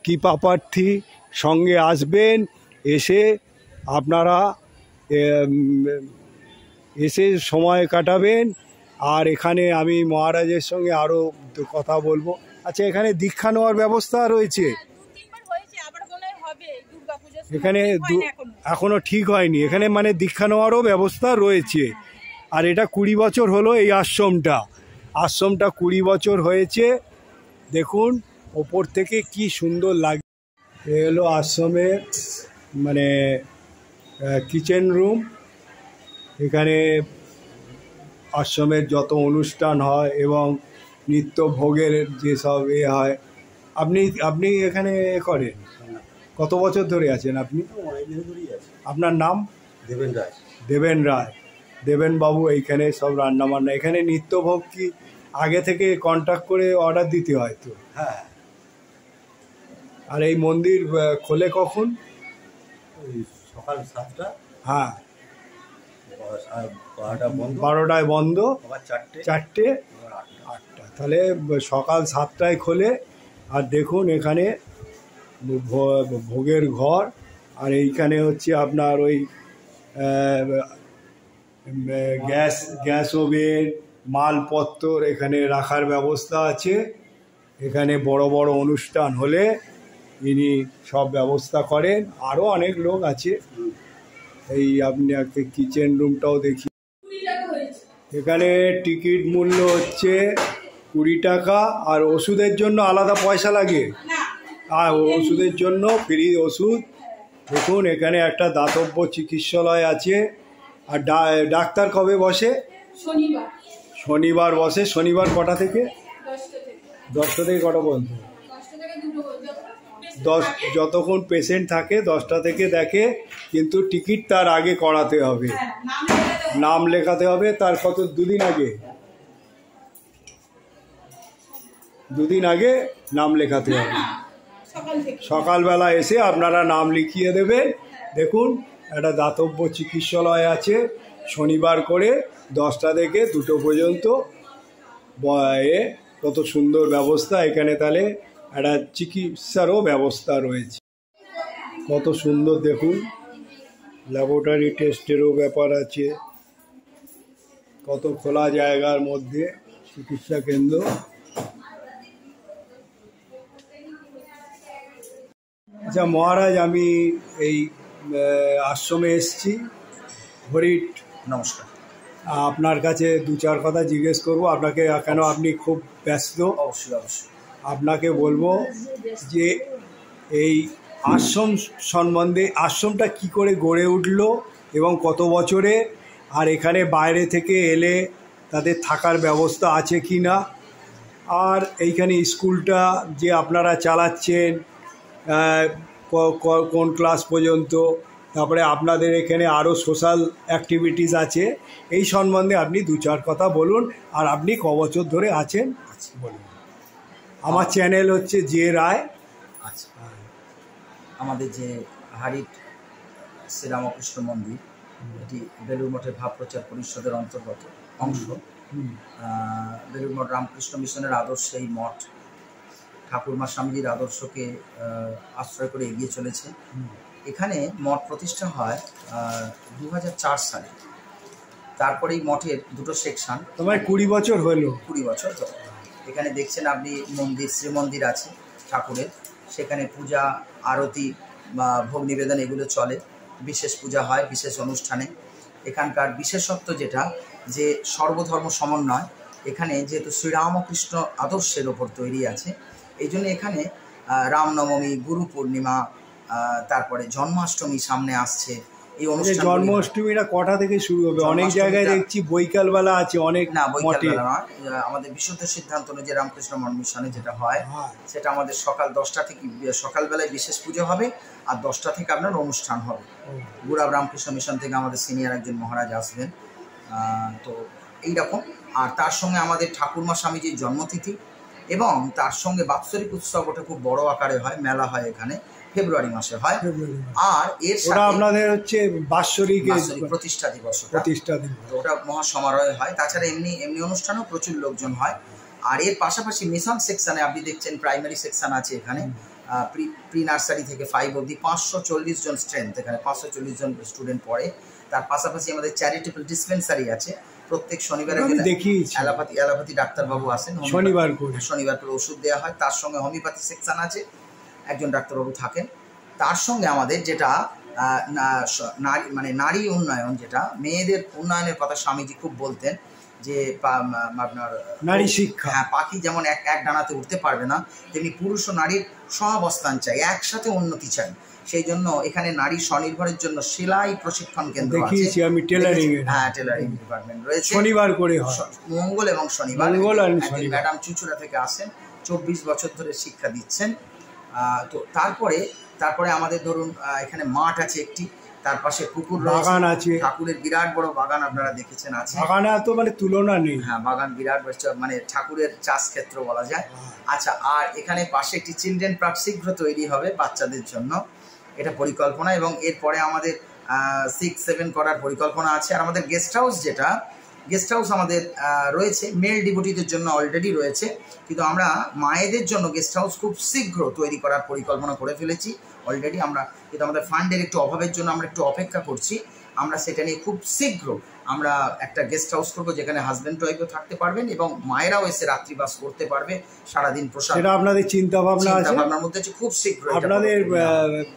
কৃপাপ্রার্থী সঙ্গে আসবেন, এসে আপনারা এসে সময় কাটাবেন। আর এখানে আমি মহারাজের সঙ্গে আরও কথা বলবো। আচ্ছা, এখানে দীক্ষা নেওয়ার ব্যবস্থা রয়েছে? এখানে এখনো ঠিক হয়নি, এখানে মানে দীক্ষা নেওয়ারও ব্যবস্থা রয়েছে। আর এটা 20 বছর হলো এই আশ্রমটা 20 বছর হয়েছে। দেখুন ওপর থেকে কি সুন্দর লাগে। এ হলো আশ্রমের মানে কিচেন রুম। এখানে আশ্রমের যত অনুষ্ঠান হয় এবং নিত্য ভোগের যেসব হয়, আপনি এখানে করেন? কত বছর ধরে আছেন আপনি? আপনার নাম? দেবেন রায়। দেবেনবাবু এইখানে সব রান্নাবান্না, এখানে নিত্যভোগ কি আগে থেকে কন্ট্যাক্ট করে অর্ডার দিতে হয় তো? হ্যাঁ। আর এই মন্দির খোলে কখন? সকাল 7টা। হ্যাঁ, 12টায় বন্ধ, 4টে 8টা। তাহলে সকাল 7টায় খোলে। আর দেখুন এখানে ভোগের ঘর। আর এইখানে হচ্ছে আপনার ওই গ্যাস ওভেন, মালপত্র এখানে রাখার ব্যবস্থা আছে। এখানে বড় বড় অনুষ্ঠান হলে ইনি সব ব্যবস্থা করেন। আরও অনেক লোক আছে। এই আপনি কিচেন রুমটাও দেখি। এখানে টিকিট মূল্য হচ্ছে 20 টাকা। আর ওষুধের জন্য আলাদা পয়সা লাগে? আর ওষুধের জন্য ফ্রি ওষুধ। দেখুন এখানে একটা দাতব্য চিকিৎসালয় আছে। আর ডাক্তার কবে বসে? শনিবার বসে। শনিবার কটা থেকে? 10টা থেকে কটা পর্যন্ত? যতক্ষণ পেশেন্ট থাকে 10টা থেকে দেখে। কিন্তু টিকিট তার আগে করাতে হবে, নাম লেখাতে হবে। তার কত? 2 দিন আগে নাম লেখাতে হবে। সকালবেলা এসে আপনারা নাম লিখিয়ে দেবেন। দেখুন একটা দাতব্য চিকিৎসালয় আছে, শনিবার করে 10টা থেকে 2টো পর্যন্ত। কত সুন্দর ব্যবস্থা এখানে। তাহলে একটা চিকিৎসারও ব্যবস্থা রয়েছে। কত সুন্দর দেখুন, ল্যাবরেটরি টেস্টেরও ব্যাপার আছে। কত খোলা জায়গার মধ্যে চিকিৎসা কেন্দ্র। আচ্ছা মহারাজ, আমি এই আশ্রমে এসেছি হরিট। নমস্কার। আপনার কাছে 2-4 কথা জিজ্ঞেস করব আপনাকে, কেন আপনি খুব ব্যস্ত। অবশ্যই। আপনাকে বলবো যে এই আশ্রম সম্বন্ধে, আশ্রমটা কি করে গড়ে উঠলো এবং কত বছরে, আর এখানে বাইরে থেকে এলে তাদের থাকার ব্যবস্থা আছে কি না, আর এইখানে স্কুলটা যে আপনারা চালাচ্ছেন কোন ক্লাস পর্যন্ত, তারপরে আপনাদের এখানে আরও সোশ্যাল অ্যাক্টিভিটিস আছে, এই সম্বন্ধে আপনি 2-4 কথা বলুন। আর আপনি ক বছর ধরে আছেন বলুন। আমার চ্যানেল হচ্ছে জে রায়। আচ্ছা, আমাদের যে হারিট শ্রীরামকৃষ্ণ মন্দির, এটি বেলুড় মঠের ভাব প্রচার পরিষদের অন্তর্গত অংশ। বেলুড় মঠ রামকৃষ্ণ মিশনের আদর্শে এই মঠ ঠাকুরমা স্বামীজির আদর্শকে আশ্রয় করে এগিয়ে চলেছে। এখানে মঠ প্রতিষ্ঠা হয় 2004 সালে। তারপরে এই মঠের 2টো সেকশন। তোমার 20 বছর হলো? 20 বছর। তো এখানে দেখছেন আপনি মন্দির, শ্রীমন্দির আছে, ঠাকুরের, সেখানে পূজা আরতি বা ভোগ নিবেদন এগুলো চলে, বিশেষ পূজা হয় বিশেষ অনুষ্ঠানে। এখানকার বিশেষত্ব যেটা, যে সর্বধর্ম সমন্বয়। এখানে যেহেতু শ্রীরামকৃষ্ণ আদর্শের ওপর তৈরি আছে, এই জন্য এখানে রামনবমী, গুরু পূর্ণিমা, তারপরে জন্মাষ্টমী সামনে আসছে। এই অনুষ্ঠান জন্মাষ্টমীটা কটা থেকে শুরু হবে? অনেক জায়গায় দেখছি বৈকালবেলা আছে, অনেক না বৈকালবেলা নয়, আমাদের বিশুদ্ধ সিদ্ধান্ত অনুযায়ী রামকৃষ্ণ মঠ মিশনে যেটা হয় সেটা আমাদের সকাল 10টা থেকে, সকালবেলায় বিশেষ পুজো হবে আর 10টা থেকে আপনার অনুষ্ঠান হবে। গুরাব রামকৃষ্ণ মিশন থেকে আমাদের সিনিয়র একজন মহারাজ আসবেন, তো এইরকম। আর তার সঙ্গে আমাদের ঠাকুরমা স্বামীজির জন্মতিথি এবং তার সঙ্গে বাৎসরিক উৎসব, ওটা খুব বড় আকারে হয়, মেলা হয় এখানে, ফেব্রুয়ারি মাসে হয়। আর এর সাথে আপনাদের হচ্ছে বাৎসরিক প্রতিষ্ঠা দিবস, ওটা মহা সমারোহে হয়। তাছাড়া এমনি অনুষ্ঠানেও প্রচুর লোকজন হয়। আর এর পাশাপাশি মিশন সেকশনে আপনি দেখছেন প্রাইমারি সেকশন আছে এখানে, প্রি নার্সারি থেকে 5 অবধি 540 জন স্ট্রেংথ, এখানে 540 জন স্টুডেন্ট পড়ে। তার পাশাপাশি আমাদের চ্যারিটেবল ডিসপেন্সারি আছে, প্রত্যেক শনিবারে অ্যালোপ্যাথি ডাক্তারবাবু আসেন, শনিবার করে ওষুধ দেওয়া হয়। তার সঙ্গে হোমিওপ্যাথি সেকশন আছে, একজন ডাক্তারবাবু থাকেন। তার সঙ্গে আমাদের যেটা নারী উন্নয়ন, যেটা মেয়েদের উন্নয়নের কথা স্বামীজি খুব বলতেন, যে আপনার নারী শিক্ষা, হ্যাঁ, পাখি যেমন এক ডানাতে উঠতে পারবে না, তেমনি পুরুষ ও নারীর সহাবস্থান চাই, একসাথে উন্নতি চাই। সেই জন্য এখানে নারী স্বনির্ভরের জন্য সেলাই প্রশিক্ষণ কেন্দ্র আছে, আমি টেলারিং, হ্যাঁ টেলারিং ডিপার্টমেন্ট রয়েছে, শনিবার করে হয়, মঙ্গল এবং শনিবার। ম্যাডাম চুচুড়া থেকে আসেন, 24 বছর ধরে শিক্ষা দিচ্ছেন। তো তারপরে আমাদের ধরুন এখানে মাঠ আছে একটি, তার পাশে পুকুর, বাগান আছে, ঠাকুরের বিরাট বড় বাগান আপনারা দেখেছেন আছে, বাগানে তো মানে তুলনা নেই, হ্যাঁ বাগান বিরাট, মানে ঠাকুরের চাষ ক্ষেত্র বলা যায়। আচ্ছা, আর এখানে পাশে একটি চিলড্রেন পার্ক শীঘ্র তৈরি হবে বাচ্চাদের জন্য, এটা পরিকল্পনা। এবং এরপরে আমাদের 6-7 করার পরিকল্পনা আছে। আর আমাদের গেস্ট হাউস আমাদের রয়েছে, মেল ডিভোটিদের জন্য অলরেডি রয়েছে, কিন্তু আমরা মায়েদের জন্য গেস্ট হাউস খুব শীঘ্র তৈরি করার পরিকল্পনা করে ফেলেছি অলরেডি আমরা, কিন্তু আমাদের ফান্ডের একটু অভাবের জন্য আমরা একটু অপেক্ষা করছি। আমরা সেটা নিয়ে খুব শীঘ্র আমরা একটা গেস্ট হাউস করবো, যেখানে হাজব্যান্ড ওয়াইফও থাকতে পারবেন এবং মায়েরাও এসে রাত্রিবাস করতে পারবে, সারাদিন প্রসাদ। সেটা আপনাদের চিন্তা ভাবনার মধ্যে খুব শীঘ্র। আপনাদের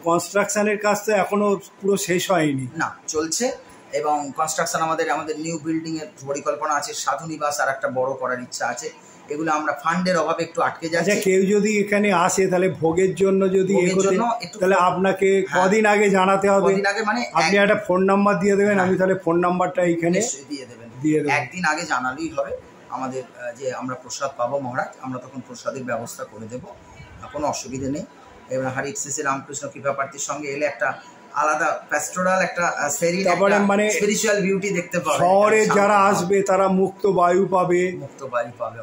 কনস্ট্রাকশনের কাজ তো এখনো পুরো শেষ হয়নি? না, চলছে। এবং কনস্ট্রাকশন আমাদের নিউ বিল্ডিং এর পরিকল্পনা আছে, সাধু নিবাস আর একটা বড় করার ইচ্ছা আছে। এগুলো আমরা ফান্ডের অভাবে একটু আটকে যাচ্ছে। কেউ যদি এখানে আসে তাহলে ভোগের জন্য যদি তাহলে আপনাকে কদিন আগে জানাতে হবে? কদিন আগে মানে আপনি একটা ফোন নাম্বার দিয়ে দেবেন, আমি তাহলে ফোন নাম্বারটা এখানে দিয়ে দেবেন। একদিন আগে জানালেই হবে আমাদের, যে আমরা প্রসাদ পাবো মহারাজ, আমরা তখন প্রসাদের ব্যবস্থা করে দেবো, কোনো অসুবিধে নেই। এবার হরিট শ্রী রামকৃষ্ণ কৃপা প্রার্থীর সঙ্গে এলে একটা আলাদা প্যাস্টোরাল, একটা সেরিন, মানে স্পিরিচুয়াল বিউটি দেখতে পাবে। শহরে যারা আসবে তারা মুক্ত বায়ু পাবে,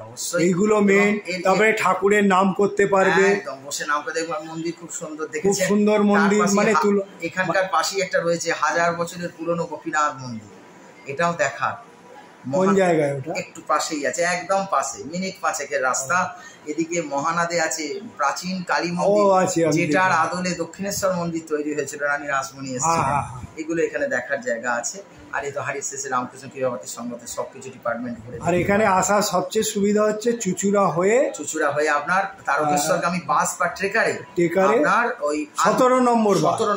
অবশ্যই এইগুলো মেন। তারপরে ঠাকুরের নাম করতে পারবে, একদম বসে নাম করে দেখবে। মন্দির খুব সুন্দর, দেখেছেন, খুব সুন্দর মন্দির। মানে এখানকার পাশেই একটা রয়েছে 1000 বছরের পুরনো গোপীনাথ মন্দির, এটাও দেখার। কোন জায়গায় ওটা? একটু পাশেই আছে, একদম পাশে, মিনিট 5-এর রাস্তা। এদিকে মহানাদে আছে প্রাচীন কালী মন্দির, যেটার আদলে দক্ষিণেশ্বর মন্দির তৈরি হয়েছিল, রানী রাসমণি এসেছিলেন। এগুলো এখানে দেখার জায়গা আছে। আর এই তো হরিট শ্রী রামকৃষ্ণ কৃপা প্রার্থীর সঙ্গে সবকিছু ডিপার্টমেন্ট ঘুরে। আর এখানে আসার সবচেয়ে সুবিধা হচ্ছে চুচুড়া হয়ে আপনার তারকেশ্বরগামী বাস বা ট্রেকারে আপনার ওই 17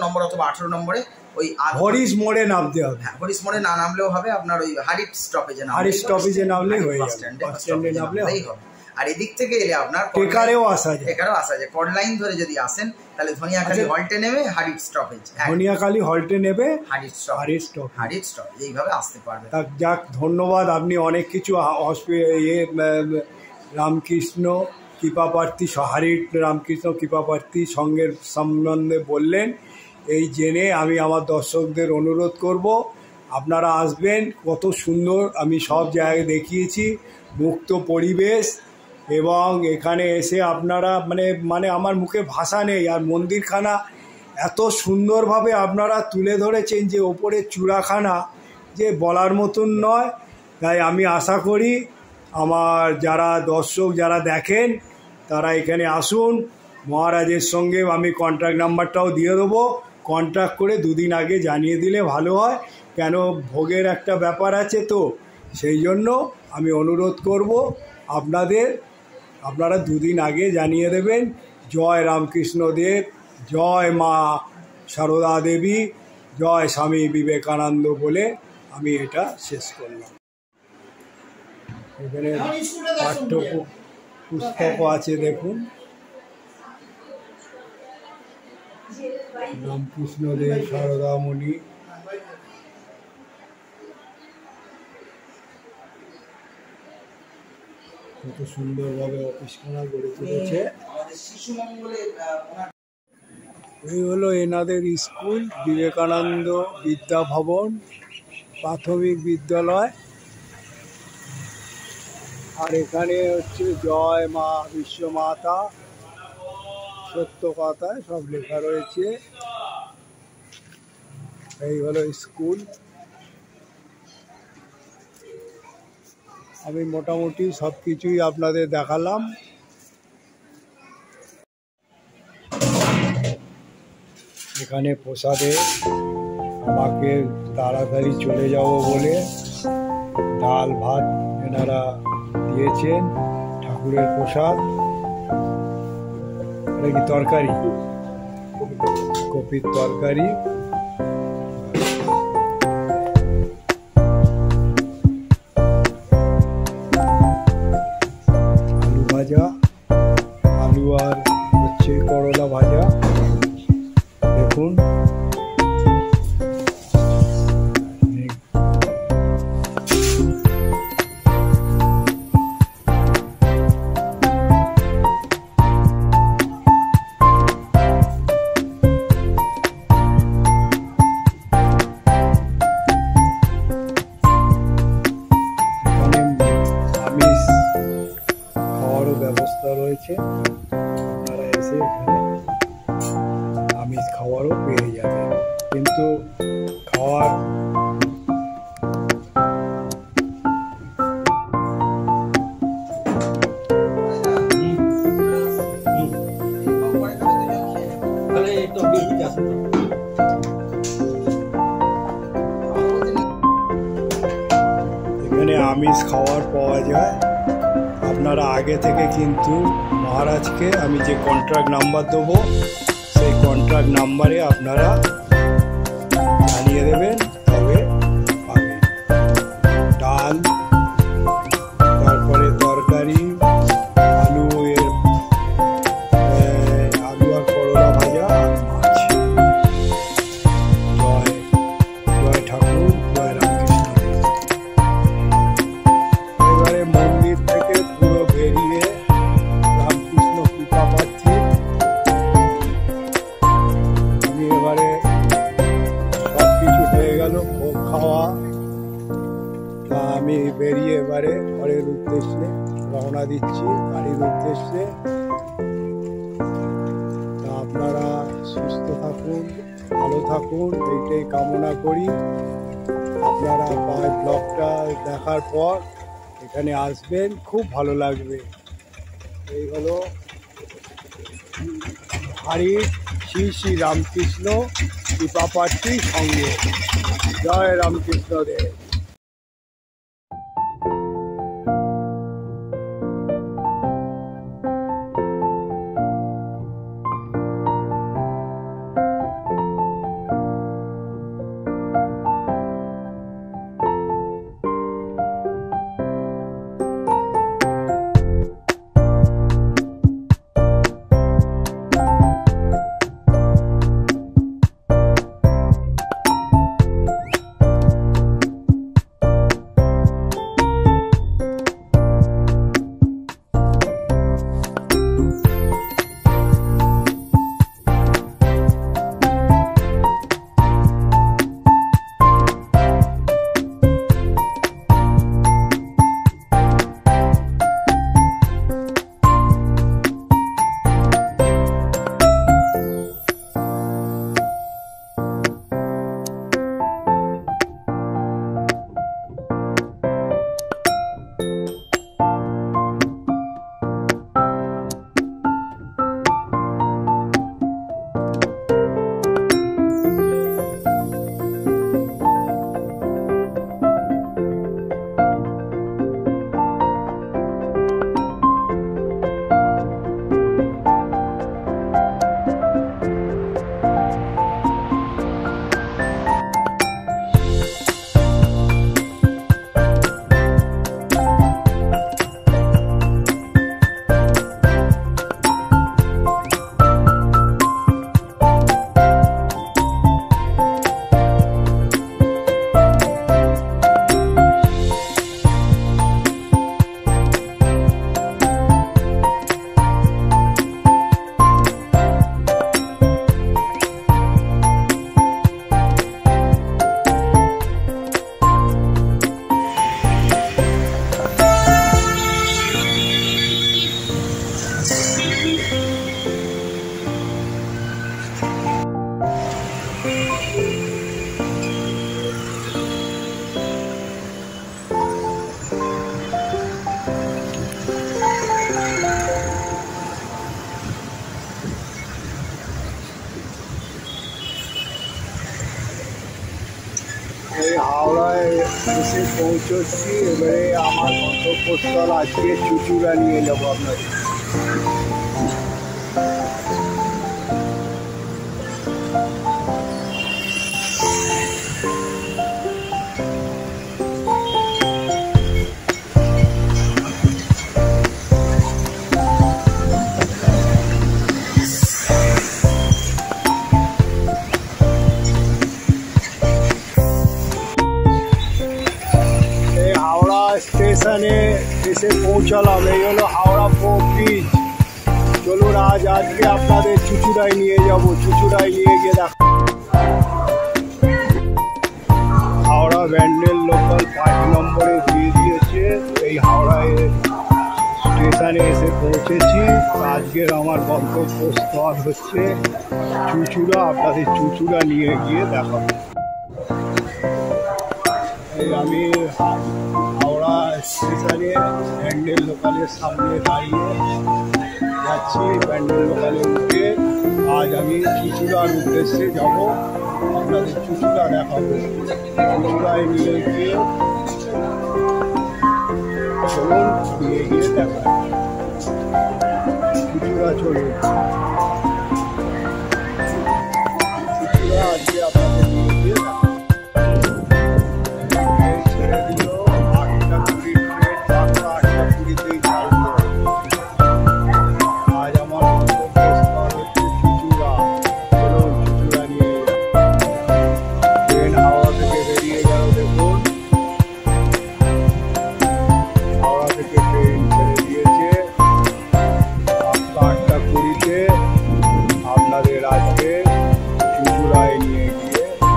নম্বর অথবা 18 নম্বরে ওই হরিশ মোড়ে নামতে হবে। হ্যাঁ, হরিশ মোড়ে না নামলেও হবে, আপনার ওই হরিট স্টপেজে নামলেই হয়ে যাবে। আর এদিক থেকে এলে আপনার টেকারেও আসা যায়, কর্ডলাইন ধরে যদি আসেন তাহলে ধনিয়াখালী হল্টে নেবে হারিট স্টপেজ, ধনিয়াখালী হল্টে নেবে হারিট স্টপ, এইভাবে আসতে পারবে। যাক, ধন্যবাদ। আপনি অনেক কিছু রামকৃষ্ণ কৃপাপ্রার্থী, হরিট রামকৃষ্ণ কৃপাপ্রার্থী সঙ্গের সম্বন্ধে বললেন। এই জেনে আমি আমার দর্শকদের অনুরোধ করব, আপনারা আসবেন। কত সুন্দর, আমি সব জায়গায় দেখিয়েছি, মুক্ত পরিবেশ। এবং এখানে এসে আপনারা মানে আমার মুখে ভাষা নেই। আর মন্দিরখানা এত সুন্দরভাবে আপনারা তুলে ধরেছেন যে ওপরে চূড়াখানা যে বলার মতন নয়। তাই আমি আশা করি আমার যারা দর্শক যারা দেখেন তারা এখানে আসুন। মহারাজের সঙ্গে আমি কন্ট্যাক্ট নাম্বারটাও দিয়ে দেবো, কন্ট্যাক্ট করে 2 দিন আগে জানিয়ে দিলে ভালো হয়, কেন ভোগের একটা ব্যাপার আছে। তো সেই জন্য আমি অনুরোধ করব আপনারা 2 দিন আগে জানিয়ে দেবেন। জয় রামকৃষ্ণ দেব, জয় মা সারদা দেবী, জয় স্বামী বিবেকানন্দ বলে আমি এটা শেষ করলাম। এখানে পাঠ্য পুস্তকও আছে, দেখুন রামকৃষ্ণ দেব, সারদামণি। কত সুন্দরভাবে অফিসখানা গড়ে তুলেছে। এই হলো এনাদের স্কুল, বিবেকানন্দ বিদ্যা ভবন প্রাথমিক বিদ্যালয়। আর এখানে হচ্ছে জয় মা বিশ্বমাতা, সত্য কথায় সব লেখা রয়েছে। এই হলো স্কুল। আমি মোটামুটি সব কিছুই আপনাদের দেখালাম। এখানে প্রসাদে আমাকে তাড়াতাড়ি চলে যাব বলে ডাল ভাত এনারা দিয়েছেন, ঠাকুরের প্রসাদ। এটা কি তরকারি? কপির তরকারি। আলু ভাজা, আলু আর হচ্ছে করলা ভাজা। দেখুন ব্যবস্থা রয়েছে, আপনারা এসে এখানে আমিষ খাওয়ারও পেয়ে যাবেন। কিন্তু খাওয়ার এখানে আমিষ খাওয়ার পাওয়া যায়। আপনারা আগে থেকে কিন্তু মহারাজকে আমি যে কন্ট্রাক্ট নাম্বার দেবো সেই কন্ট্রাক্ট নাম্বারে আপনারা জানিয়ে দেবেন, তবে পাবেন। ডাল, তারপরে তরকারি, আলু আর করলা ভাজা, মাছ। জয় জয় ঠাকুর, জয় রামকৃষ্ণ দেব। এবারে মন্দির থেকে পুরো বেরিয়ে রামকৃষ্ণ কৃপা পাচ্ছি। আমি এবারে সব কিছু হয়ে গেল, ভোগ খাওয়া। তা আমি বেরিয়ে এবারে ঘরের উদ্দেশ্যে রওনা দিচ্ছি, বাড়ির উদ্দেশ্যে। তা আপনারা সুস্থ থাকুন, ভালো থাকুন, এইটাই কামনা করি। আপনারা ব্লগটা দেখার পর এখানে আসবেন, খুব ভালো লাগবে। এই হলো হারির শ্রী শ্রী রামকৃষ্ণ কৃপা প্রার্থী সঙ্গে। জয় রামকৃষ্ণ দেব। এই হাওড়ায় এসে পৌঁছচ্ছি। এবারে আমার গন্তব্যস্থল আজকে চুচুড়া নিয়ে যাবো আপনাদের। স্টেশনে এসে পৌঁছালাম। এই হলো হাওড়া ব্রিজ। চলুন আজকে আপনাদের চুচুড়ায় নিয়ে যাব। চুচুড়ায় নিয়ে গিয়ে দেখ হাওড়া ব্যান্ডেল লোকাল 5 নম্বরে দিয়ে দিয়েছে। এই হাওড়ায় স্টেশনে এসে পৌঁছেছি। আজকের আমার গন্তব্যস্থল হচ্ছে চুচুড়া। আপনাদের চুচুড়া নিয়ে গিয়ে দেখাবো। আমি হাওড়া স্টেশনে ব্যান্ডেল লোকালের সামনে দাঁড়িয়ে যাচ্ছি। ব্যান্ডেল লোকালে উঠে আজ আমি চুচুড়ার উদ্দেশ্যে যাব। আপনাদের চুচুড়া দেখাবো। চুচুড়ায় নিয়ে গিয়ে চলুন নিয়ে গিয়ে দেখাবো। চুচুড়া চলুন। চুচুড়া আজকে আপনাদের নিয়ে গিয়ে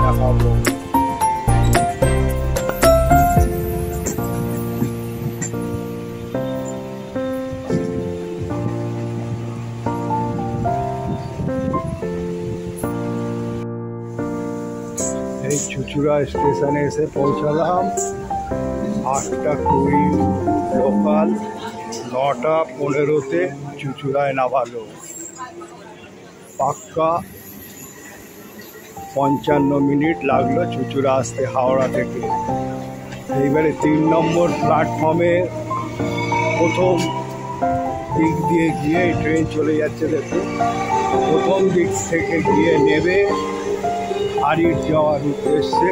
দেখাবো। এই চুচুড়া স্টেশনে এসে পৌঁছালাম 8:20 লোকাল। 9:15-তে চুচুড়ায় নামালো। পাক্কা 55 মিনিট লাগলো চুচুড়া আসতে হাওড়া থেকে। এইবারে 3 নম্বর প্ল্যাটফর্মে প্রথম দিক দিয়ে গিয়ে ট্রেন চলে যাচ্ছে। দেখুন, প্রথম দিক থেকে গিয়ে নেবে হারিট যাওয়ার উদ্দেশ্যে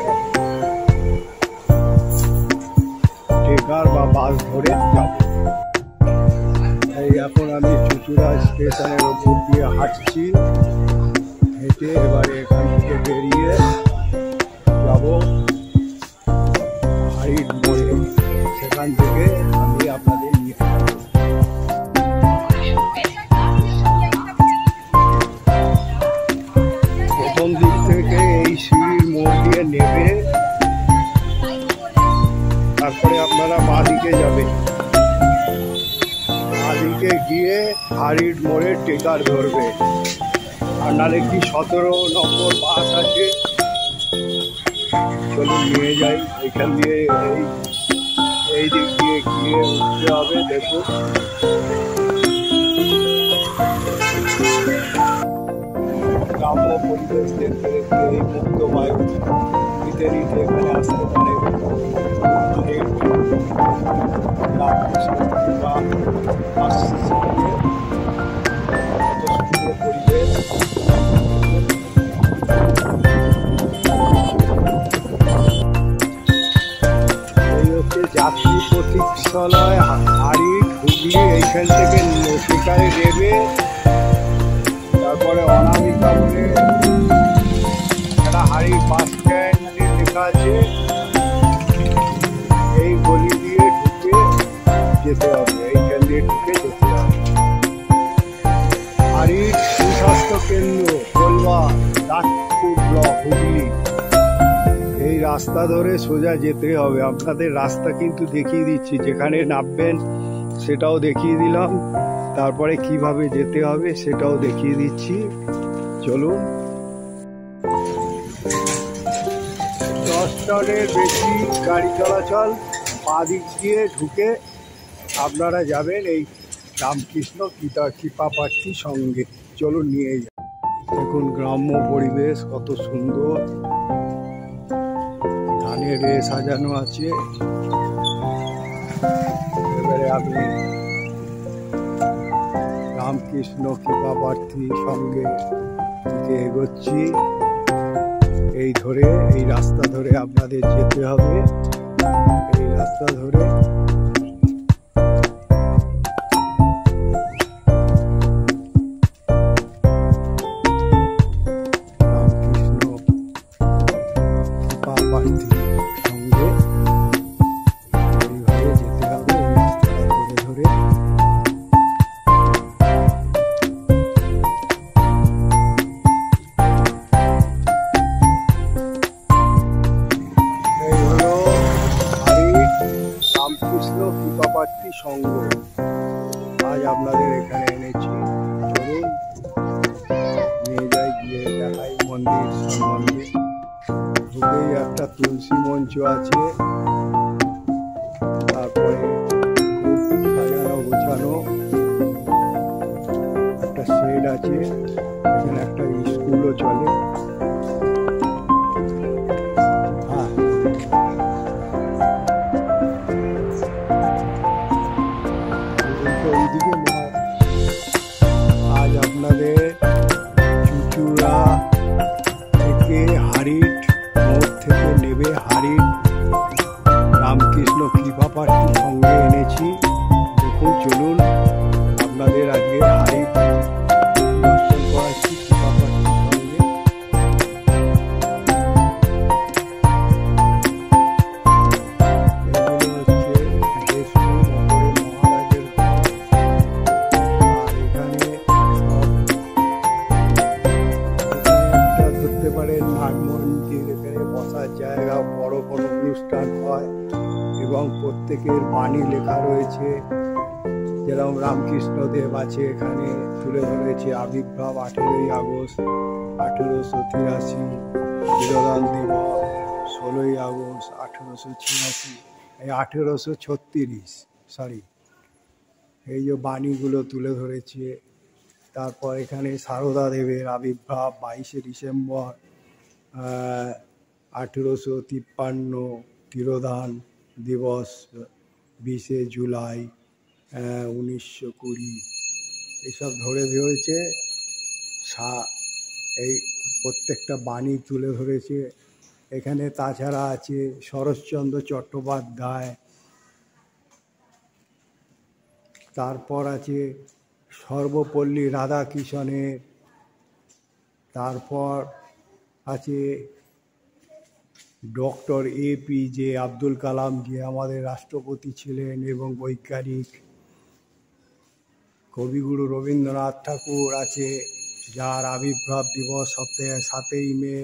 ট্রেকার বা বাস ধরে যাব। এই এখন আমি চুচুড়া স্টেশনের ওপর দিয়ে হাঁটছি। হেঁটে এবারে এখান থেকে বেরিয়ে যাব হারিট মোড়ে। সেখান থেকে আমি আপনাদের নিয়ে যাব। প্রথম দিক থেকে এই সিঁড়ির মোড় দিয়ে নেবে, তারপরে আপনারা বাঁ দিকে যাবেন। বাঁ দিকে গিয়ে হারিট মোড়ে টেকার ধরবে। আর নাহলে কি 17 নম্বর বাস আছে। চলুন নিয়ে যাই। এখান দিয়ে এই দিক দিয়ে গিয়ে উঠতে হবে। দেখুন, গ্রাম্য পরিবেশ দেখতে দেখতে এই মুক্ত বায়ু নিতে নিতে এখানে আসতে পারে। পরিবেশ এই হচ্ছে যাত্রী প্রতীক্ষালয় হারিট হুগলি। এইখান থেকে টেকারে নেবে, তারপরে অনামিকা বলে একটা হারিট বাস স্ট্যান্ড লেখা আছে। এই গলি দিয়ে ঢুকে যেতে হবে। এইখান দিয়ে ঢুকে যেতে হবে। হারিট সুস্বাস্থ্য কেন্দ্র, কলবা, দাঁতপুর ব্লক, হুগলি। এই রাস্তা ধরে সোজা যেতে হবে। আপনাদের রাস্তা কিন্তু দেখিয়ে দিচ্ছি। যেখানে নামবেন সেটাও দেখিয়ে দিলাম। তারপরে কিভাবে যেতে হবে সেটাও দেখিয়ে দিচ্ছি। চলুন। 10 টনের বেশি গাড়ি চলাচল। পা দিক দিয়ে ঢুকে আপনারা যাবেন এই রামকৃষ্ণ কৃপা পাচ্ছি সঙ্গে। চলুন নিয়ে যান। দেখুন গ্রাম্য পরিবেশ কত সুন্দর। ধানের ব্যানারে সাজানো আছে। এবারে আমি রামকৃষ্ণ কৃপা প্রার্থী সঙ্গে দিকে এগোচ্ছি। এই রাস্তা ধরে আপনাদের যেতে হবে। এই রাস্তা ধরে রামকৃষ্ণ কৃপা প্রার্থী সংঘ আজ আপনাদের এখানে এনেছি। চলুন নিয়ে যাই, গিয়ে দেখাই মন্দির সম্বন্ধে। ঢুকেই একটা তুলসী মঞ্চ আছে, তারপরে খুব সাজানো গোছানো একটা শেড আছে, এখানে একটা স্কুলও চলে। আজ আপনাদের চুচুড়া থেকে হারিট মোড় থেকে নেবে হারিট রামকৃষ্ণ কৃপা প্রার্থী সঙ্গে এনেছি। দেখুন, চলুন আপনাদের আজকে হারিট দর্শন করাচ্ছি কৃপা প্রার্থীর সঙ্গে। এগুলো হচ্ছে দেশপুর মহারাজের ঘর। আর এখানে ধরতে পারে নাট মন্দির, এখানে বসার জায়গা, বড় বড় অনুষ্ঠান হয় এবং প্রত্যেকের বাণী লেখা রয়েছে। যেরকম রামকৃষ্ণ দেব আছে, এখানে তুলে ধরেছে আবির্ভাব 18ই আগস্ট 1883, তিরোধান দিবস 16ই আগস্ট 1886, এই 1836 সরি, এই যে বাণীগুলো তুলে ধরেছে। তারপর এখানে সারদা দেবের আবির্ভাব 22শে ডিসেম্বর 1853, তিরোধান দিবস 20শে জুলাই 1920, এইসব ধরে ধরেছে। এই প্রত্যেকটা বাণী তুলে ধরেছে এখানে। তাছাড়া আছে শরৎচন্দ্র চট্টোপাধ্যায়, তারপর আছে সর্বপল্লী রাধাকিশনের, তারপর আছে ডক্টর APJ আব্দুল কালাম, যে আমাদের রাষ্ট্রপতি ছিলেন এবং বৈজ্ঞানিক। কবিগুরু রবীন্দ্রনাথ ঠাকুর আছে, যার আবির্ভাব দিবস 7ই মে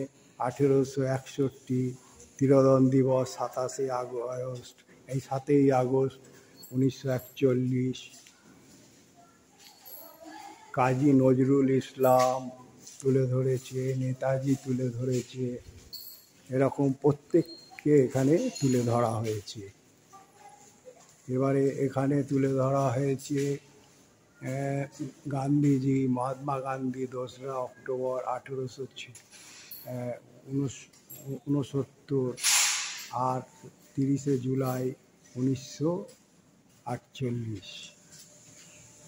1861, তিরোধান দিবস 27শে আগস্ট, এই 7ই আগস্ট 1941। কাজী নজরুল ইসলাম তুলে ধরেছে, নেতাজি তুলে ধরেছে, এরকম প্রত্যেককে এখানে তুলে ধরা হয়েছে। এবারে এখানে তুলে ধরা হয়েছে গান্ধীজি, মহাত্মা গান্ধী 2রা অক্টোবর 1869 আর 30শে জুলাই 1948।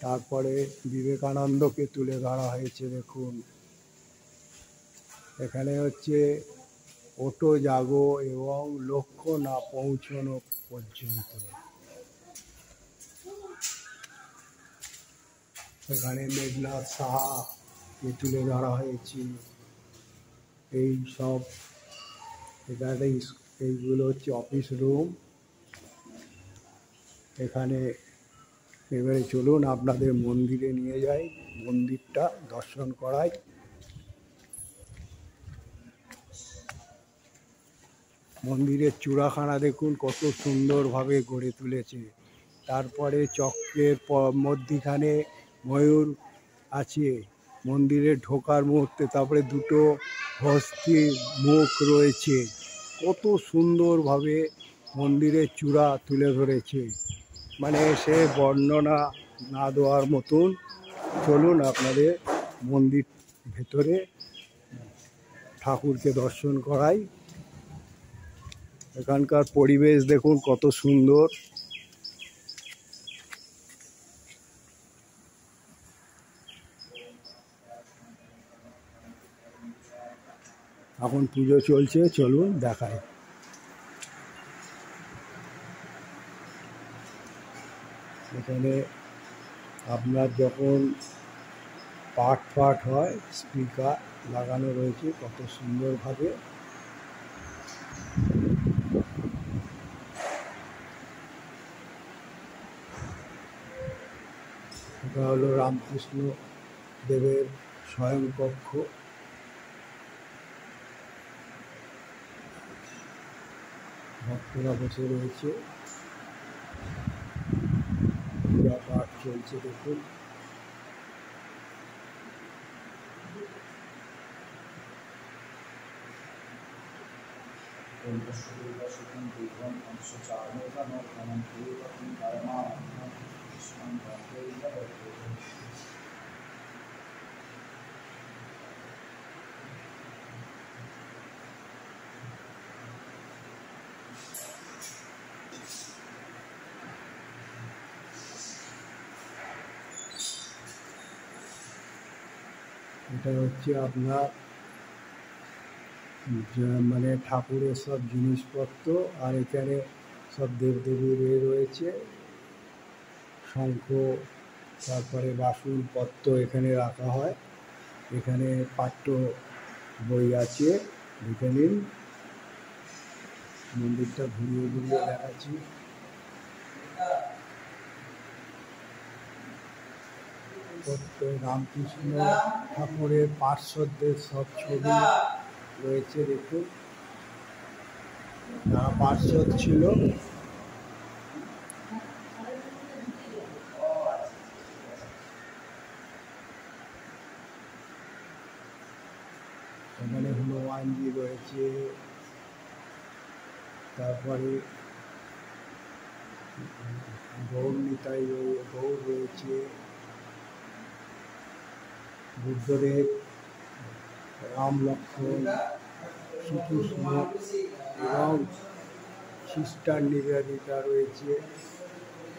তারপরে বিবেকানন্দকে তুলে ধরা হয়েছে। দেখুন, এখানে হচ্ছে ওটো জাগো এবং লক্ষ্য না পৌঁছানো পর্যন্ত। এখানে মেঘনাথ সাহাকে তুলে ধরা হয়েছে। এই সব এখানে এইগুলো হচ্ছে অফিস রুম। এখানে এবারে চলুন আপনাদের মন্দিরে নিয়ে যাই, মন্দিরটা দর্শন করাই। মন্দিরের চূড়াখানা দেখুন কত সুন্দরভাবে গড়ে তুলেছে। তারপরে চক্রের মধ্যিখানে ময়ূর আছে মন্দিরে ঢোকার মুহূর্তে। তারপরে দুটো হস্তির মুখ রয়েছে, কত সুন্দরভাবে মন্দিরের চূড়া তুলে ধরেছে, মানে সে বর্ণনা না দেওয়ার মতন। চলুন আপনাদের মন্দির ভেতরে ঠাকুরকে দর্শন করাই। এখানকার পরিবেশ দেখুন কত সুন্দর। এখন পুজো চলছে, চলুন দেখাই। এখানে আপনার যখন পাঠ হয় স্পিকার লাগানো রয়েছে কত সুন্দরভাবে। এটা হলো রামকৃষ্ণ দেবের শয়নকক্ষ। ভক্তরা বসে রয়েছে, পূজা পাঠ চলছে দেখুন। এটা হচ্ছে আপনার মানে ঠাকুরের সব জিনিসপত্র, আর এখানে সব দেবদেবীর রয়েছে, শঙ্খ, তারপরে বাসনপত্র এখানে রাখা হয়। এখানে পাঠ্য বই আছে, দেখে নিন। মন্দিরটা ঘুরিয়ে ঘুরিয়ে দেখাচ্ছি। রামকৃষ্ণ ঠাকুরের পার্শ্বদের সব ছবি রয়েছে দেখুন, যারা পার্শ্বদ ছিল। এখানে হনুমানজি রয়েছে, তারপরে গৌর নিতাই গৌর রয়েছে, বুদ্ধদেব, রাম লক্ষ্মণ, শ্রীকৃষ্ণ এবং খ্রিস্টান নিবেদিতা রয়েছে,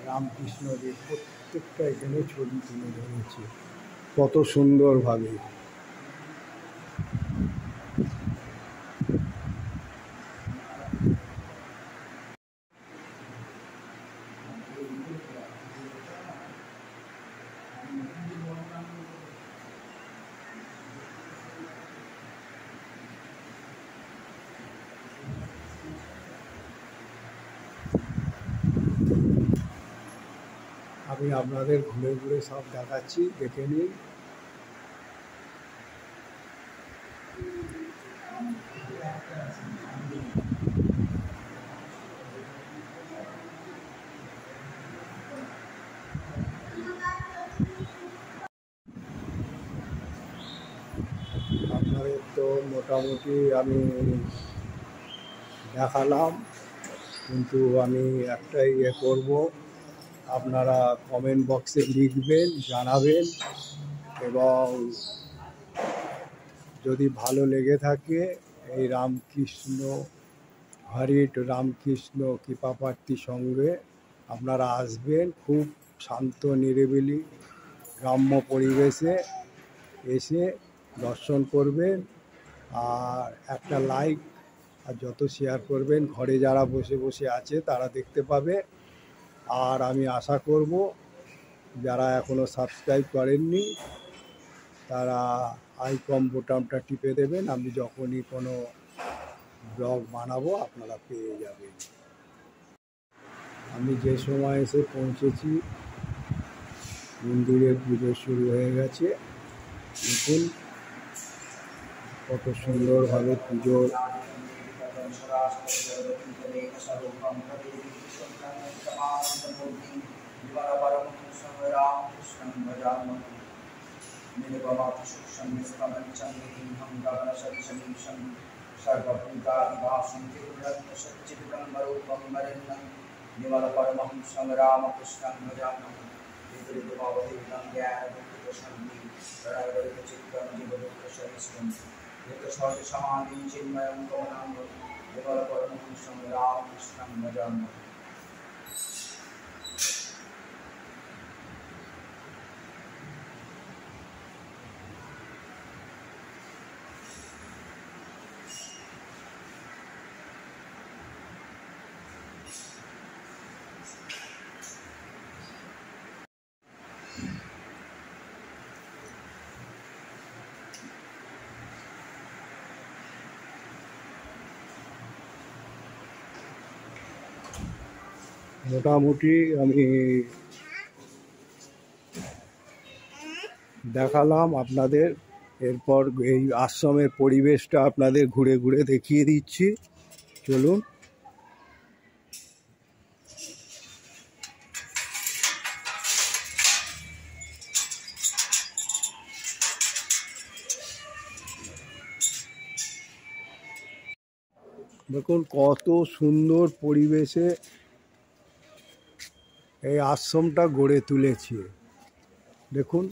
রামকৃষ্ণদেব, প্রত্যেকটা এখানে ছবি তুলে ধরেছে কত সুন্দরভাবে। আমি আপনাদের ঘুরে ঘুরে সব দেখাচ্ছি, দেখে নিন। আপনাদের তো মোটামুটি আমি দেখালাম, কিন্তু আমি একটাই করব, আপনারা কমেন্ট বক্সে লিখবেন, জানাবেন, এবং যদি ভালো লেগে থাকে এই রামকৃষ্ণ হরিট রামকৃষ্ণ কৃপাপ্রার্থী সঙ্গে আপনারা আসবেন। খুব শান্ত নিরিবিলি গ্রাম্য পরিবেশে এসে দর্শন করবেন, আর একটা লাইক আর যত শেয়ার করবেন ঘরে যারা বসে বসে আছে তারা দেখতে পাবে। আর আমি আশা করব যারা এখনও সাবস্ক্রাইব করেননি তারা আইকন বোতামটা টিপে দেবেন, আমি যখনই কোনো ব্লগ বানাবো আপনারা পেয়ে যাবেন। আমি যে সময় এসে পৌঁছেছি মন্দিরের পুজো শুরু হয়ে গেছে, দেখুন কত সুন্দরভাবে পুজো। সমাধি চিন্ময়ং কমনাঙ্গ দেবল পরম রামকৃষ্ণং ভজামহে। মোটামুটি আমি দেখালাম আপনাদের। এরপর এই আশ্রমের পরিবেশটা আপনাদের ঘুরে ঘুরে দেখিয়ে দিচ্ছি, চলুন। দেখুন কত সুন্দর পরিবেশে এই আশ্রমটা গড়ে তুলেছে। দেখুন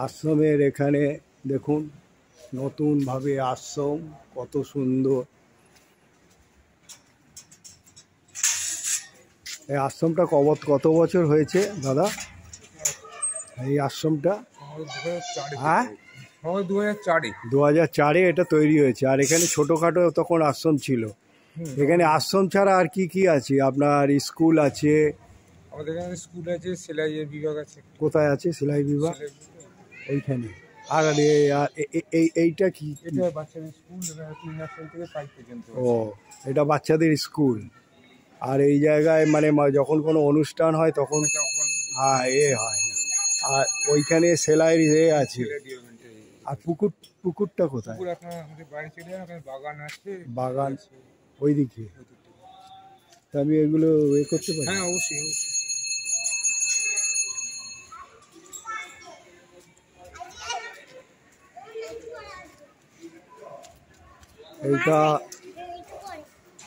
আশ্রমের এখানে দেখুন নতুনভাবে আশ্রম, কত সুন্দর। এই আশ্রমটা কত বছর হয়েছে দাদা এই আশ্রমটা? হ্যাঁ, 2004-এ এটা তৈরি হয়েছে। আর এখানে ছোটোখাটো তখন আশ্রম ছিল। এখানে আশ্রম ছাড়া আর কি কি আছে? আপনার স্কুল আছে? আমাদের এখানে স্কুল আছে, সেলাইয়ের বিভাগ আছে। কোথায় আছে সেলাই বিভাগ? এইখানে। আর এইটা কি? এটা বাচ্চাদের স্কুল, প্রি নার্সারি থেকে 5 পর্যন্ত। ও, এটা বাচ্চাদের স্কুল। আর এই জায়গায় মানে যখন কোনো অনুষ্ঠান হয় তখন হ্যাঁ হয়। আর ওইখানে সেলাইয়ের আছে। আর পুকুরটা কোথায়? আপনার আমাদের বাড়ি চলে যান, ওখানে বাগান আছে। বাগান ওইদিকে। তা আমি এগুলো করতে পারি? হ্যাঁ, অবশ্যই। এটা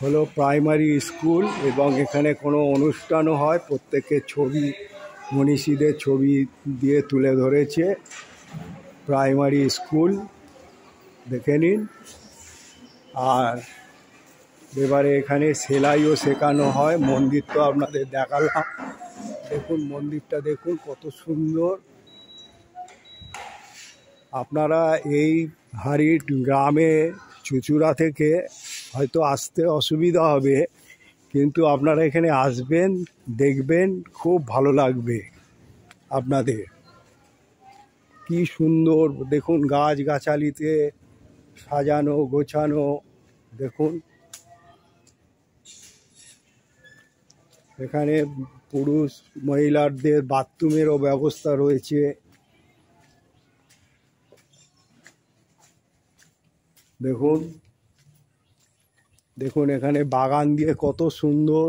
হলো প্রাইমারি স্কুল এবং এখানে কোনো অনুষ্ঠানও হয়। প্রত্যেকের ছবি, মনীষীদের ছবি দিয়ে তুলে ধরেছে। প্রাইমারি স্কুল দেখে নিন। আর এবারে এখানে সেলাইও শেখানো হয়। মন্দির তো আপনাদের দেখালাম। দেখুন মন্দিরটা দেখুন কত সুন্দর। আপনারা এই হারিট গ্রামে চুচুড়া থেকে হয়তো আসতে অসুবিধা হবে, কিন্তু আপনারা এখানে আসবেন, দেখবেন, খুব ভালো লাগবে আপনাদের। কি সুন্দর দেখুন, গাছগাছালিতে সাজানো গোছানো। দেখুন এখানে পুরুষ মহিলাদের বাথরুমেরও ব্যবস্থা রয়েছে। দেখুন দেখুন এখানে বাগান দিয়ে কত সুন্দর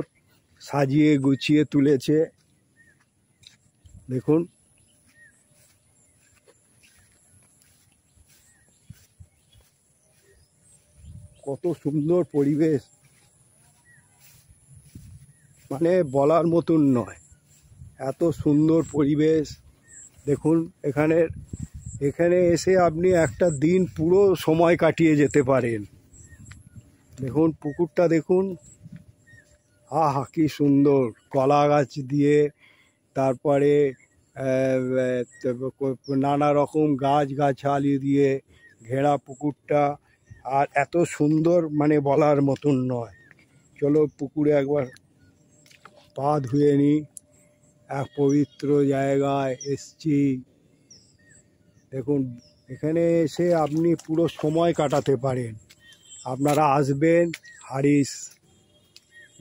সাজিয়ে গুছিয়ে তুলেছে। দেখুন কত সুন্দর পরিবেশ, মানে বলার মতন নয়, এত সুন্দর পরিবেশ। দেখুন এখানে এসে আপনি একটা দিন পুরো সময় কাটিয়ে যেতে পারেন। দেখুন পুকুরটা দেখুন, আহা কি সুন্দর। কলা গাছ দিয়ে, তারপরে নানা রকম গাছগাছালি দিয়ে ঘেরা পুকুরটা। আর এত সুন্দর মানে বলার মতন নয়। চলো পুকুরে একবার পা ধুয়ে নিই। এক পবিত্র জায়গায় এসছি। দেখুন এখানে এসে আপনি পুরো সময় কাটাতে পারেন। আপনারা আসবেন হারিস,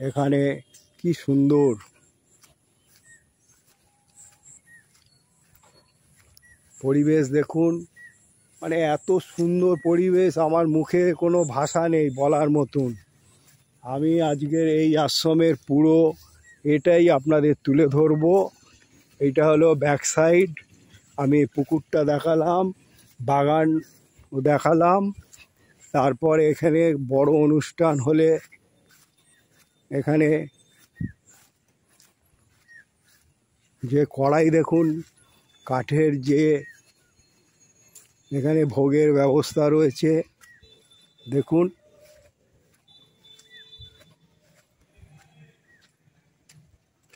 এখানে কি সুন্দর পরিবেশ। দেখুন মানে এত সুন্দর পরিবেশ, আমার মুখে কোনো ভাষা নেই বলার মতন। আমি আজকের এই আশ্রমের পুরো এটাই আপনাদের তুলে ধরবো। এইটা হলো ব্যাক সাইড। আমি পুকুরটা দেখালাম, বাগান দেখালাম। তারপরে এখানে বড় অনুষ্ঠান হলে এখানে যে কড়াই দেখুন কাঠের, যে এখানে ভোগের ব্যবস্থা রয়েছে। দেখুন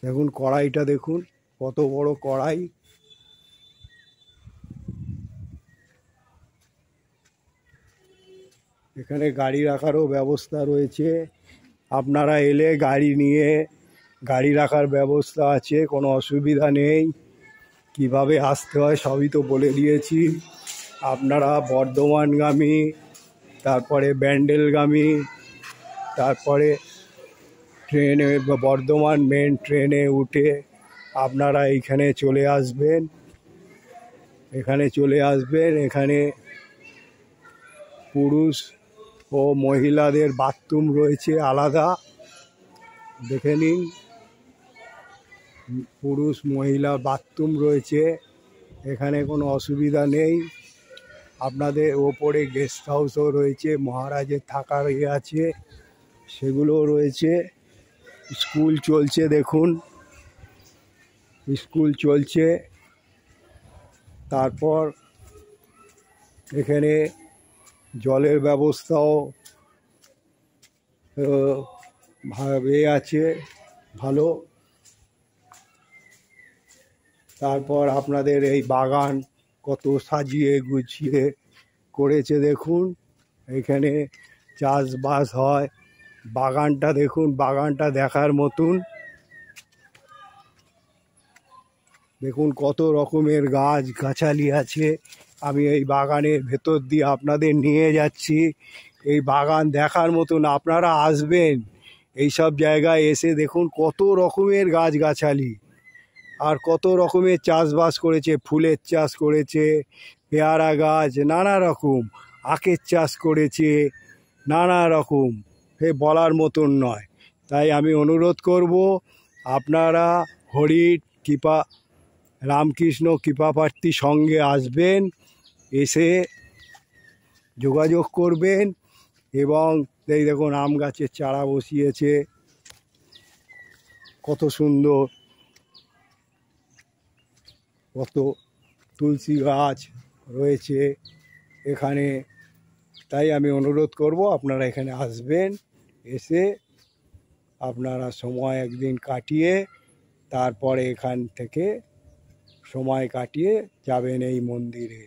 দেখুন কড়াইটা দেখুন, কত বড় কড়াই। এখানে গাড়ি রাখারও ব্যবস্থা রয়েছে, আপনারা এলে গাড়ি নিয়ে গাড়ি রাখার ব্যবস্থা আছে, কোনো অসুবিধা নেই। কিভাবে আসতে হয় সবই তো বলে দিয়েছি। আপনারা বর্ধমানগামী, তারপরে ব্যান্ডেলগামী, তারপরে ট্রেনে বর্ধমান মেন ট্রেনে উঠে আপনারা এইখানে চলে আসবেন। এখানে পুরুষ ও মহিলাদের বাথরুম রয়েছে আলাদা, দেখে নিন। পুরুষ মহিলা বাথরুম রয়েছে, এখানে কোনো অসুবিধা নেই। আপনাদের ওপরে গেস্ট হাউসও রয়েছে, মহারাজের থাকার আছে, সেগুলোও রয়েছে। স্কুল চলছে, দেখুন স্কুল চলছে। তারপর এখানে জলের ব্যবস্থাও আছে ভালো। তারপর আপনাদের এই বাগান কত সাজিয়ে গুছিয়ে করেছে দেখুন, এখানে চাষবাস হয়। বাগানটা দেখুন, বাগানটা দেখার মতন। দেখুন কত রকমের গাছ গাছালি আছে। আমি এই বাগানের ভেতর দিয়ে আপনাদের নিয়ে যাচ্ছি। এই বাগান দেখার মতন, আপনারা আসবেন এই সব জায়গায় এসে দেখুন কত রকমের গাছগাছালি, আর কত রকমের চাষবাস করেছে। ফুলের চাষ করেছে, পেয়ারা গাছ, নানা রকম আখের চাষ করেছে, নানা রকম, এ বলার মতন নয়। তাই আমি অনুরোধ করব, আপনারা হরির কৃপা রামকৃষ্ণ কৃপাপ্রার্থী সঙ্গে আসবেন, এসে যোগাযোগ করবেন। এবং এই দেখুন আম গাছের চারা বসিয়েছে, কত সুন্দর, কত তুলসী গাছ রয়েছে এখানে। তাই আমি অনুরোধ করব আপনারা এখানে আসবেন, এসে আপনারা সময় একদিন কাটিয়ে তারপরে এখান থেকে সময় কাটিয়ে যাবেন এই মন্দিরে।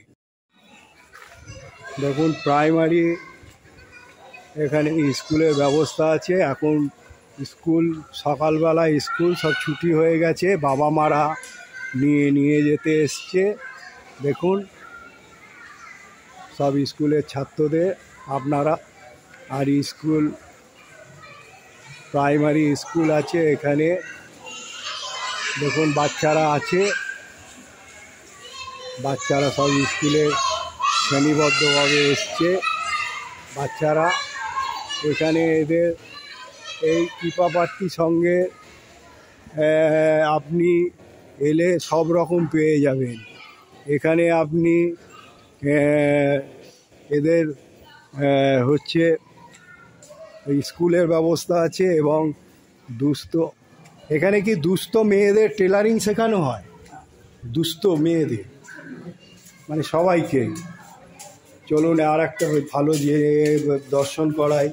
দেখুন প্রাইমারি এখানে স্কুলের ব্যবস্থা আছে। এখন স্কুল সকালবেলা স্কুল সব ছুটি হয়ে গেছে, বাবা মারা নিয়ে যেতে এসছে। দেখুন সব স্কুলের ছাত্রদের আপনারা, আর স্কুল প্রাইমারি স্কুল আছে এখানে। দেখুন বাচ্চারা আছে, বাচ্চারা সব স্কুলে শ্রেণীবদ্ধভাবে এসছে বাচ্চারা। এখানে এদের এই কৃপাপ্রার্থী সঙ্গে আপনি এলে সব রকম পেয়ে যাবেন। এখানে আপনি এদের হচ্ছে স্কুলের ব্যবস্থা আছে, এবং এখানে কি দুস্থ মেয়েদের টেলারিং শেখানো হয়? দুস্থ মেয়েদের মানে সবাইকে। চলুন আর একটা ভালো যে দর্শন করাই।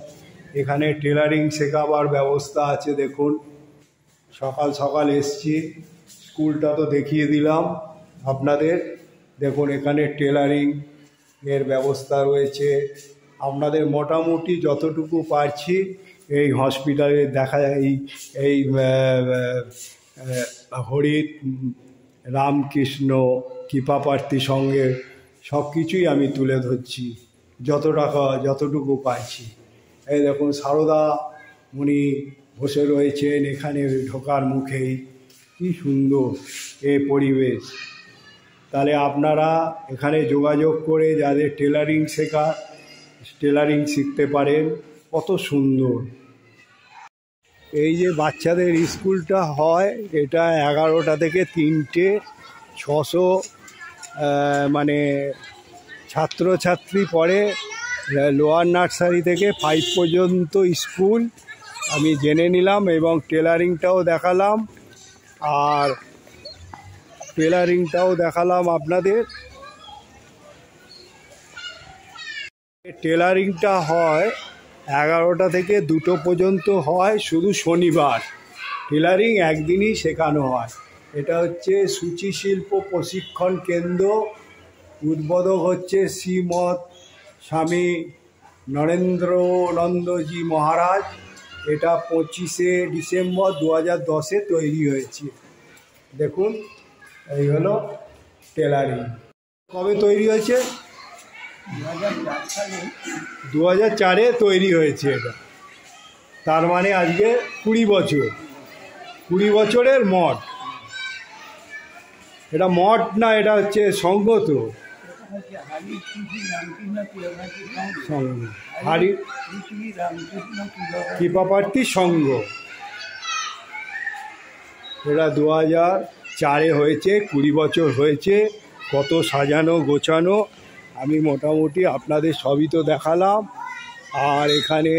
এখানে টেলারিং শেখাবার ব্যবস্থা আছে, দেখুন সকাল সকাল এসছি, স্কুলটা তো দেখিয়ে দিলাম আপনাদের। দেখুন এখানে টেলারিং এর ব্যবস্থা রয়েছে। আপনাদের মোটামুটি যতটুকু পারছি এই হসপিটালে দেখা এই হরি রামকৃষ্ণ কৃপাপ্রার্থী সঙ্গে সব কিছুই আমি তুলে ধরছি যতটুকু পারছি। এই দেখুন সারদা উনি বসে রয়েছেন এখানে ঢোকার মুখেই, কি সুন্দর এ পরিবেশ। তাহলে আপনারা এখানে যোগাযোগ করে যাদের টেলারিং টেলারিং শিখতে পারেন, কত সুন্দর। এই যে বাচ্চাদের স্কুলটা হয়, এটা 11টা থেকে 3টে, 600 মানে ছাত্রছাত্রী পড়ে। লোয়ার নার্সারি থেকে 5 পর্যন্ত স্কুল আমি জেনে নিলাম, এবং টেলারিংটাও দেখালাম, আর টেলারিংটাও দেখালাম আপনাদের। টেলারিংটা হয় 11টা থেকে 2টো পর্যন্ত হয়, শুধু শনিবার। টেলারিং একদিনই শেখানো হয়। এটা হচ্ছে সূচি শিল্প প্রশিক্ষণ কেন্দ্র। উদ্বোধক হচ্ছে শ্রীমৎ স্বামী নরেন্দ্রানন্দজি মহারাজ। এটা 25শে ডিসেম্বর 2010-এ তৈরি হয়েছে। দেখুন, এই হলো টেলারিং। কবে তৈরি হয়েছে? 2004-এ তৈরি হয়েছে এটা। তার মানে আজকে 20 বছরের মঠ। এটা মঠ না, এটা হচ্ছে সংঘ। তো সংঘ, হরি কৃপাপ্রার্থী সংঘ। এটা 2004-এ হয়েছে, 20 বছর হয়েছে। কত সাজানো গোছানো, আমি মোটামুটি আপনাদের সবই তো দেখালাম। আর এখানে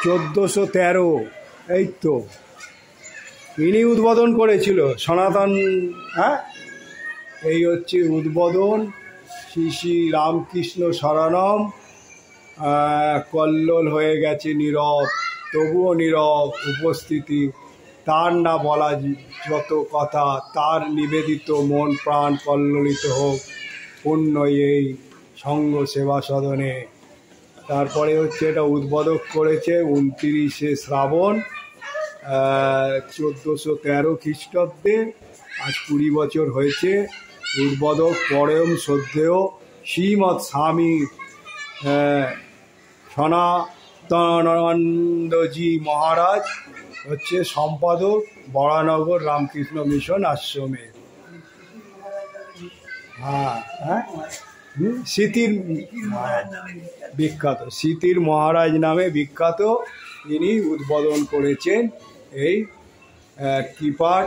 1413, এই তো ইনি উদ্বোধন করেছিল সনাতন। হ্যাঁ, এই হচ্ছে উদ্বোধন। শ্রী শ্রী রামকৃষ্ণ শরণম। কল্লোল হয়ে গেছে নীরব, তবুও নীরব উপস্থিতি। তার না বলা যত কথা, তার নিবেদিত মন প্রাণ কল্লোলিত হোক পুণ্য এই সঙ্গ সেবা সদনে। তারপরে হচ্ছে এটা উদ্বোধক করেছে 29শে শ্রাবণ 1413 খ্রিস্টাব্দে। আজ 20 বছর হয়েছে। উদ্বোধক পরম শ্রদ্ধেয় শ্রীমৎ স্বামী সনাতনানন্দজি মহারাজ হচ্ছে সম্পাদক, বরানগর রামকৃষ্ণ মিশন আশ্রমের। হ্যাঁ, স্মৃতির বিখ্যাত, স্মৃতির মহারাজ নামে বিখ্যাত। তিনি উদ্বোধন করেছেন এই কৃপার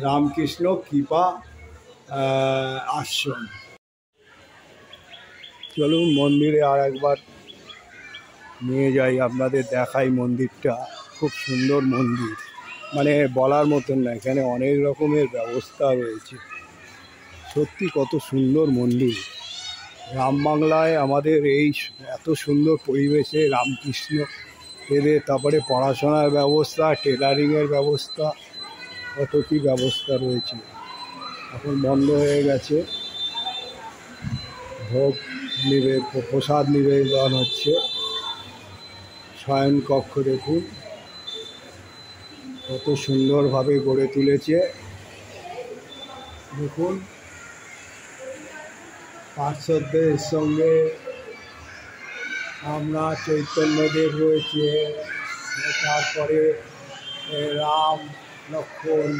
রামকৃষ্ণ কৃপা আশ্রম। চলুন মন্দিরে আর একবার নিয়ে যাই, আপনাদের দেখাই মন্দিরটা। খুব সুন্দর মন্দির, মানে বলার মতন না। এখানে অনেক রকমের ব্যবস্থা রয়েছে। সত্যি কত সুন্দর মন্দির। গ্রাম বাংলায় আমাদের এই এত সুন্দর পরিবেশে রামকৃষ্ণ এদের, তারপরে পড়াশোনার ব্যবস্থা, টেলারিংয়ের ব্যবস্থা, কত কী ব্যবস্থা রয়েছে। এখন বন্ধ হয়ে গেছে, ভোগ প্রসাদ নিবেদন হচ্ছে। শয়নকক্ষ দেখুন কত সুন্দরভাবে গড়ে তুলেছে। দেখুন, পার্শ্বদের সঙ্গে আমরা চৈতন্যদেব রয়েছে। তারপরে রাম লক্ষ্মণ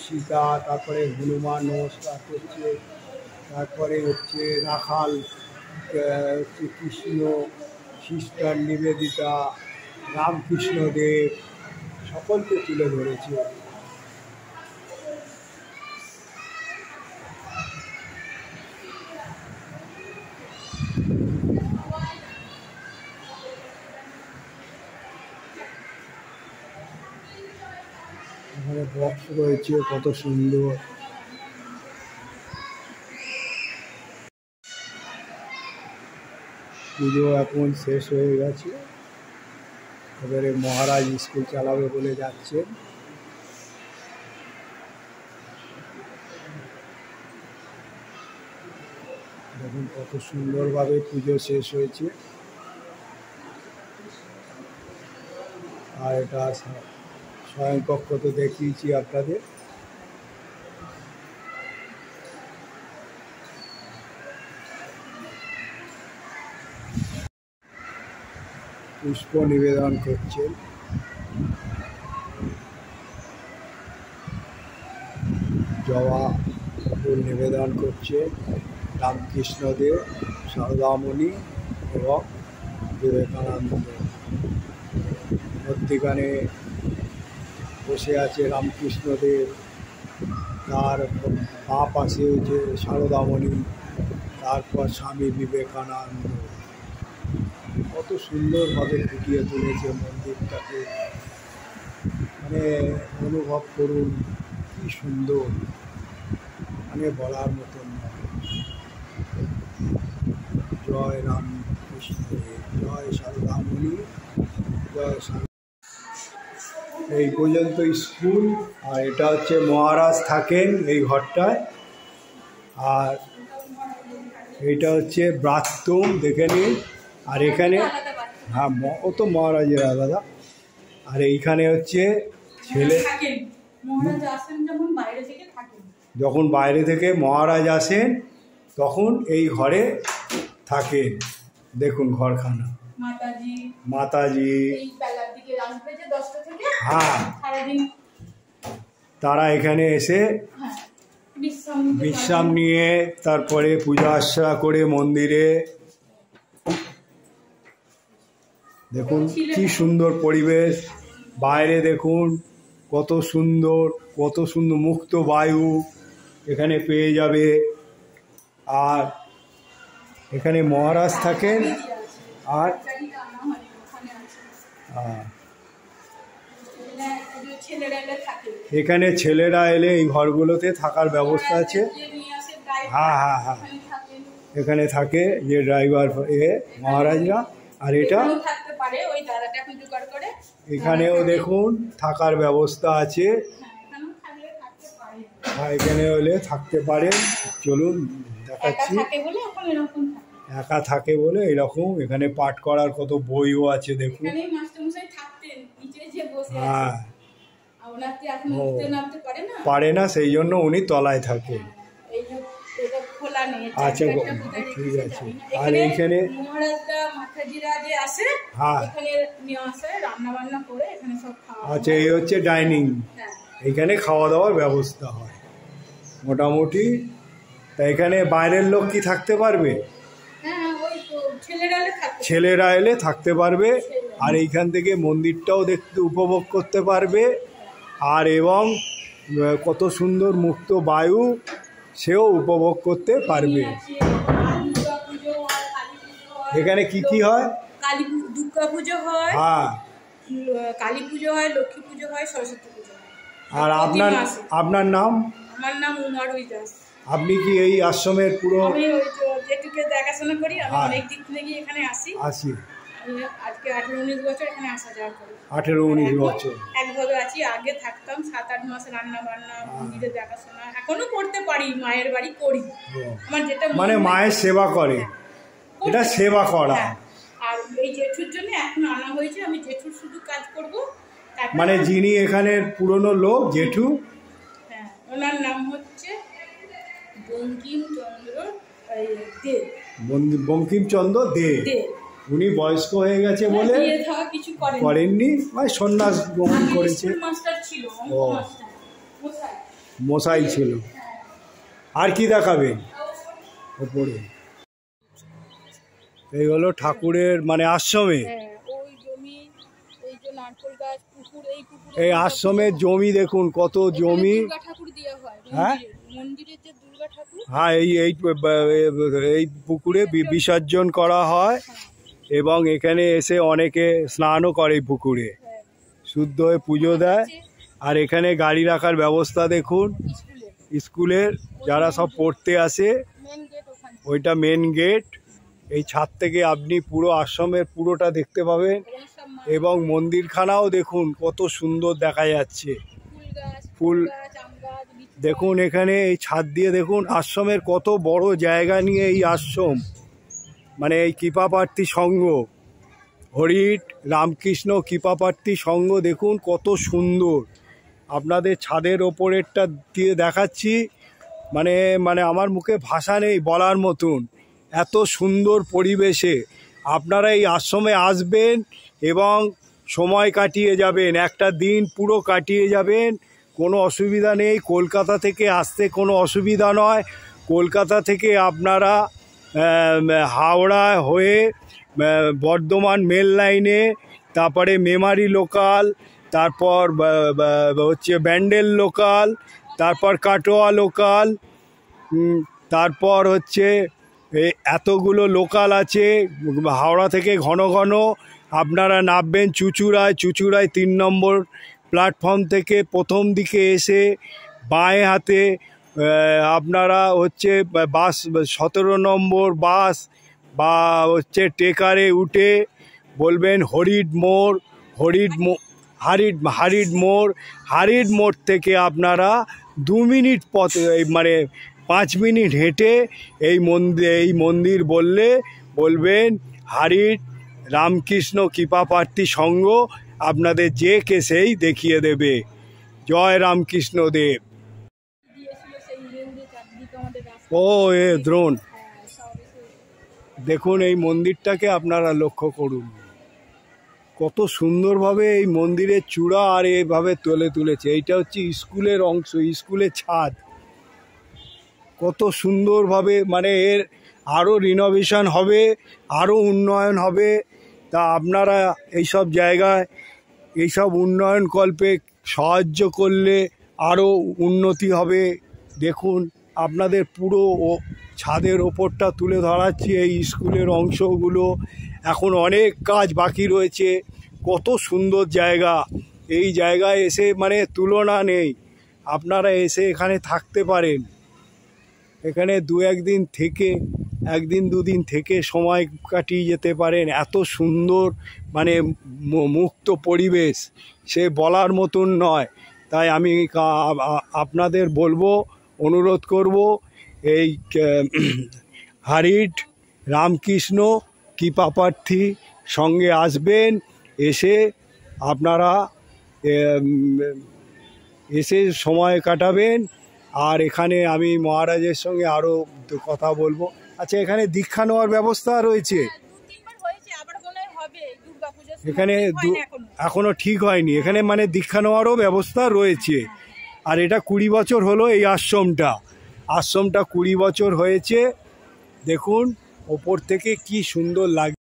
সীতা, তারপরে হনুমান নমস্কার করছে। তারপরে হচ্ছে রাখাল হচ্ছে কৃষ্ণ, সিস্টার নিবেদিতা, রামকৃষ্ণদেব, সকলকে তুলে ধরেছে। এখানে বক্স রয়েছে কত সুন্দর। পুজো এখন শেষ হয়ে গেছে। এবারে মহারাজ স্কুল চালাবে বলে যাচ্ছেন। দেখুন কত সুন্দরভাবে পুজো শেষ হয়েছে। আর এটা শয়নকক্ষ তো দেখিয়েছি আপনাদের। পুষ্প নিবেদন করছেন। জবা ফুল নিবেদন করছে রামকৃষ্ণদেব, সারদামণি এবং বিবেকানন্দ। মধ্যিখানে বসে আছে রামকৃষ্ণদেব, তার বাঁ পাশে হচ্ছে সারদামণি, তারপর স্বামী বিবেকানন্দ। কত সুন্দরভাবে ফুটিয়ে তুলেছে মন্দিরটাকে, মানে অনুভব করুন কি সুন্দর, মানে বলার মতন নয়। জয় রামকৃষ্ণ, জয় সারদামণি, এই পর্যন্ত স্কুল, আর এটা হচ্ছে মহারাজ থাকেন এই ঘরটায়, আর এইটা হচ্ছে বাথরুম দেখে নিন। আর এখানে হ্যাঁ ও তো মহারাজের আলাদা। আর এইখানে হচ্ছে ছেলে, যখন বাইরে থেকে মহারাজ আসেন তখন এই ঘরে থাকেন। দেখুন ঘরখানা, মাতাজি হ্যাঁ তারা এখানে এসে বিশ্রাম নিয়ে তারপরে পূজা আর্চনা করে মন্দিরে। দেখুন কি সুন্দর পরিবেশ, বাইরে দেখুন কত সুন্দর মুক্ত বায়ু এখানে পেয়ে যাবে। আর এখানে মহারাজ থাকেন। আর এখানে ছেলেরা এলে এই ঘরগুলোতে থাকার ব্যবস্থা আছে। হ্যাঁ হ্যাঁ হ্যাঁ এখানে থাকে যে ড্রাইভার মহারাজরা। আর এটা এখানেও দেখুন থাকার ব্যবস্থা আছে। হ্যাঁ এখানে হলে থাকতে পারেন। চলুন দেখাচ্ছি। একা থাকে বলে এরকম। এখানে পাঠ করার কত বইও আছে দেখুন। হ্যাঁ পারে না, সেই জন্য উনি তলায় থাকেন। আচ্ছা ঠিক আছে। আর এইখানে হ্যাঁ আচ্ছা এই হচ্ছে ডাইনিং। এখানে খাওয়া দাওয়ার ব্যবস্থা হয় মোটামুটি। তা এখানে বাইরের লোক কি থাকতে পারবে? ছেলেরা এলে থাকতে পারবে। আর এইখান থেকে মন্দিরটাও দেখতে উপভোগ করতে পারবে। আর এবং কত সুন্দর মুক্ত বায়ু সেও উপভোগ করতে পারবে। এখানে কি কি হয়? দুর্গা পুজো হয়, হ্যাঁ কালী পুজো হয়, লক্ষ্মী পুজো হয়, সরস্বতী পুজো হয়। আর আপনার নাম? আমার নাম উমারুই দাস। আপনি কি এই আশ্রমের পুরো? আমি ওই যেটুকু দেখাশোনা করি। আমি অনেক দিক থেকে এখানে আসি। আজকে 18-19 বছর এখানে আসা যাওয়া করি। 18-19 বছর একভাবে আছি। আগে থাকতাম 7-8 মাস রান্না বান্না, মন্দিরে দেখাশোনা এখনো করতে পারি। মায়ের বাড়ি করি। আমার যেটা মানে মায়ের সেবা করে, এটা সেবা করা। আর এই জেঠুর জন্য এখন আনা হয়েছে। আমি জেঠুর শুধু কাজ করব। মানে যিনি এখানের পুরনো লোক জেঠু, হ্যাঁ ওনার নাম হচ্ছে বঙ্কিমচন্দ্র দে। বঙ্কিমচন্দ্র দে। উনি বয়স্ক হয়ে গেছে বলে কিছু করেননি, মানে সন্ন্যাস গ্রহণ করেছে। মশাই ছিল। আর কি দেখাবেন ওপরে? এই হলো ঠাকুরের মানে আশ্রমে। এই আশ্রমের জমি দেখুন কত জমি। হ্যাঁ হ্যাঁ এই পুকুরে বিসর্জন করা হয় এবং এখানে এসে অনেকে স্নানও করে পুকুরে, শুদ্ধ হয়ে পুজো দেয়। আর এখানে গাড়ি রাখার ব্যবস্থা দেখুন। স্কুলের যারা সব পড়তে আসে ওইটা মেন গেট। এই ছাদ থেকে আপনি পুরো আশ্রমের পুরোটা দেখতে পাবেন এবং মন্দিরখানাও দেখুন কত সুন্দর দেখা যাচ্ছে। ফুল দেখুন এখানে এই ছাদ দিয়ে দেখুন আশ্রমের কত বড় জায়গা নিয়ে এই আশ্রম। মানে এই কৃপাপ্রার্থী সংঘ, হরিট রামকৃষ্ণ কৃপাপ্রার্থী সংঘ দেখুন কত সুন্দর। আপনাদের ছাদের ওপরেরটা দিয়ে দেখাচ্ছি। মানে আমার মুখে ভাষা নেই বলার মতন। এত সুন্দর পরিবেশে আপনারা এই আশ্রমে আসবেন এবং সময় কাটিয়ে যাবেন, একটা দিন পুরো কাটিয়ে যাবেন। কোনো অসুবিধা নেই। কলকাতা থেকে আসতে কোনো অসুবিধা নয়। কলকাতা থেকে আপনারা হাওড়া হয়ে বর্ধমান মেল লাইনে, তারপরে মেমারি লোকাল, তারপর হচ্ছে ব্যান্ডেল লোকাল, তারপর কাটোয়া লোকাল, তারপর হচ্ছে এতগুলো লোকাল আছে। হাওড়া থেকে ঘন ঘন আপনারা নামবেন চুঁচুড়ায় 3 নম্বর প্ল্যাটফর্ম থেকে প্রথম দিকে এসে বাঁয়ে হাতে আপনারা হচ্ছে বাস 17 নম্বর বাস বা হচ্ছে টেকারে উঠে বলবেন হরিড মোড়। হারিড মোড় থেকে আপনারা 2 মিনিট পথে, মানে 5 মিনিট হেঁটে এই মন্দির বলবেন হারিড রামকৃষ্ণ কৃপাপ্রার্থী সংঘ, আপনাদের যে কেসেই দেখিয়ে দেবে। জয় রামকৃষ্ণ দেব। ও দ্রোণ, দেখুন এই মন্দিরটাকে আপনারা লক্ষ্য করুন, কত সুন্দরভাবে এই মন্দিরের চূড়া আর এইভাবে তুলেছে। এইটা হচ্ছে স্কুলের অংশ, স্কুলের ছাদ। কত সুন্দরভাবে, মানে এর আরও রিনোভেশন হবে, আরও উন্নয়ন হবে। তা আপনারা এইসব জায়গায় এইসব উন্নয়নকল্পে সাহায্য করলে আরও উন্নতি হবে। দেখুন আপনাদের পুরো ছাদের ওপরটা তুলে ধরাচ্ছি, এই স্কুলের অংশগুলো। এখন অনেক কাজ বাকি রয়েছে। কত সুন্দর জায়গা, এই জায়গায় এসে মানে তুলনা নেই। আপনারা এসে এখানে থাকতে পারেন, এখানে 1 দিন থেকে সময় কাটিয়ে যেতে পারেন। এত সুন্দর, মানে মুক্ত পরিবেশ, সে বলার মতন নয়। তাই আমি আপনাদের বলবো, অনুরোধ করব, এই হারিড রামকৃষ্ণ কৃপাপ্রার্থী সঙ্গে আসবেন। এসে আপনারা এসে সময় কাটাবেন। আর এখানে আমি মহারাজের সঙ্গে আরও কথা বলবো। আচ্ছা, এখানে দীক্ষা নেওয়ার ব্যবস্থা রয়েছে? এখানে এখনো ঠিক হয়নি, এখানে মানে দীক্ষা নেওয়ারও ব্যবস্থা রয়েছে। আর এটা 20 বছর হলো এই আশ্রমটা 20 বছর হয়েছে। দেখুন ওপর থেকে কি সুন্দর লাগে।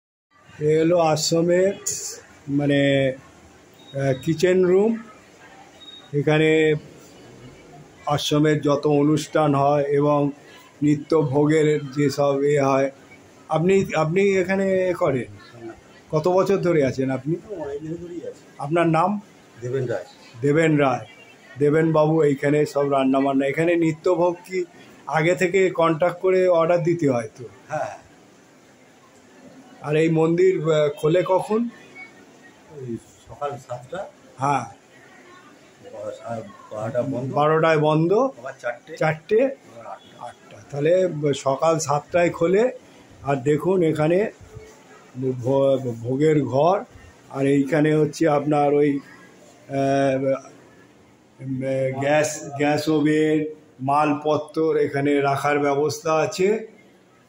এ হলো আশ্রমের মানে কিচেন রুম। এখানে আশ্রমের যত অনুষ্ঠান হয় এবং নিত্য ভোগের যেসব হয়, আপনি এখানে করেন। কত বছর ধরে আছেন আপনি? আপনার নাম? দেবেন রায়। দেবেন বাবু এইখানে সব রান্নাবান্না, এখানে নিত্যভোগ কি আগে থেকে কন্ট্যাক্ট করে অর্ডার দিতে হয় তো? হ্যাঁ। আর এই মন্দির খোলে কখন? সকাল 7টা। হ্যাঁ, 12টায় বন্ধ, 4টে 8টা। তাহলে সকাল 7টায় খোলে। আর দেখুন এখানে ভোগের ঘর। আর এইখানে হচ্ছে আপনার ওই গ্যাস ওভেন, মালপত্র এখানে রাখার ব্যবস্থা আছে।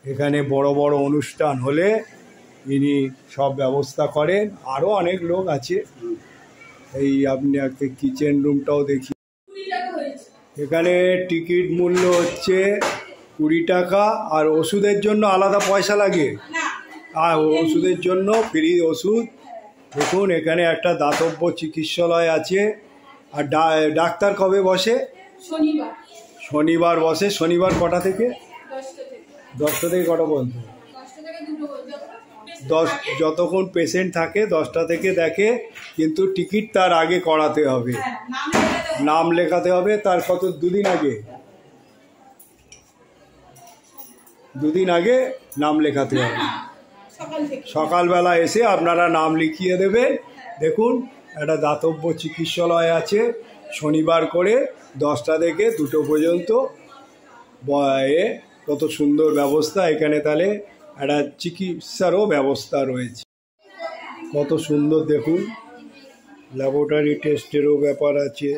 এখানে বড় বড় অনুষ্ঠান হলে ইনি সব ব্যবস্থা করেন। আরও অনেক লোক আছে। এই আপনি একটা কিচেন রুমটাও দেখি। এখানে টিকিট মূল্য হচ্ছে 20 টাকা। আর ওষুধের জন্য আলাদা পয়সা লাগে? আর ওষুধের জন্য ফ্রি ওষুধ। দেখুন এখানে একটা দাতব্য চিকিৎসালয় আছে। আর ডাক্তার কবে বসে? শনিবার বসে। শনিবার কটা থেকে? 10টা থেকে কটা পর্যন্ত? 10, যতক্ষণ পেশেন্ট থাকে 10টা থেকে দেখে। কিন্তু টিকিট তার আগে করাতে হবে, নাম লেখাতে হবে। তার কত 2 দিন আগে? 2 দিন আগে নাম লেখাতে হবে। সকালবেলা এসে আপনারা নাম লিখিয়ে দেবেন। দেখুন একটা দাতব্য চিকিৎসালয় আছে, শনিবার করে 10টা থেকে 2টো পর্যন্ত। কত সুন্দর ব্যবস্থা এখানে। তাহলে একটা চিকিৎসারও ব্যবস্থা রয়েছে। কত সুন্দর দেখুন, ল্যাবরেটরি টেস্টেরও ব্যাপার আছে।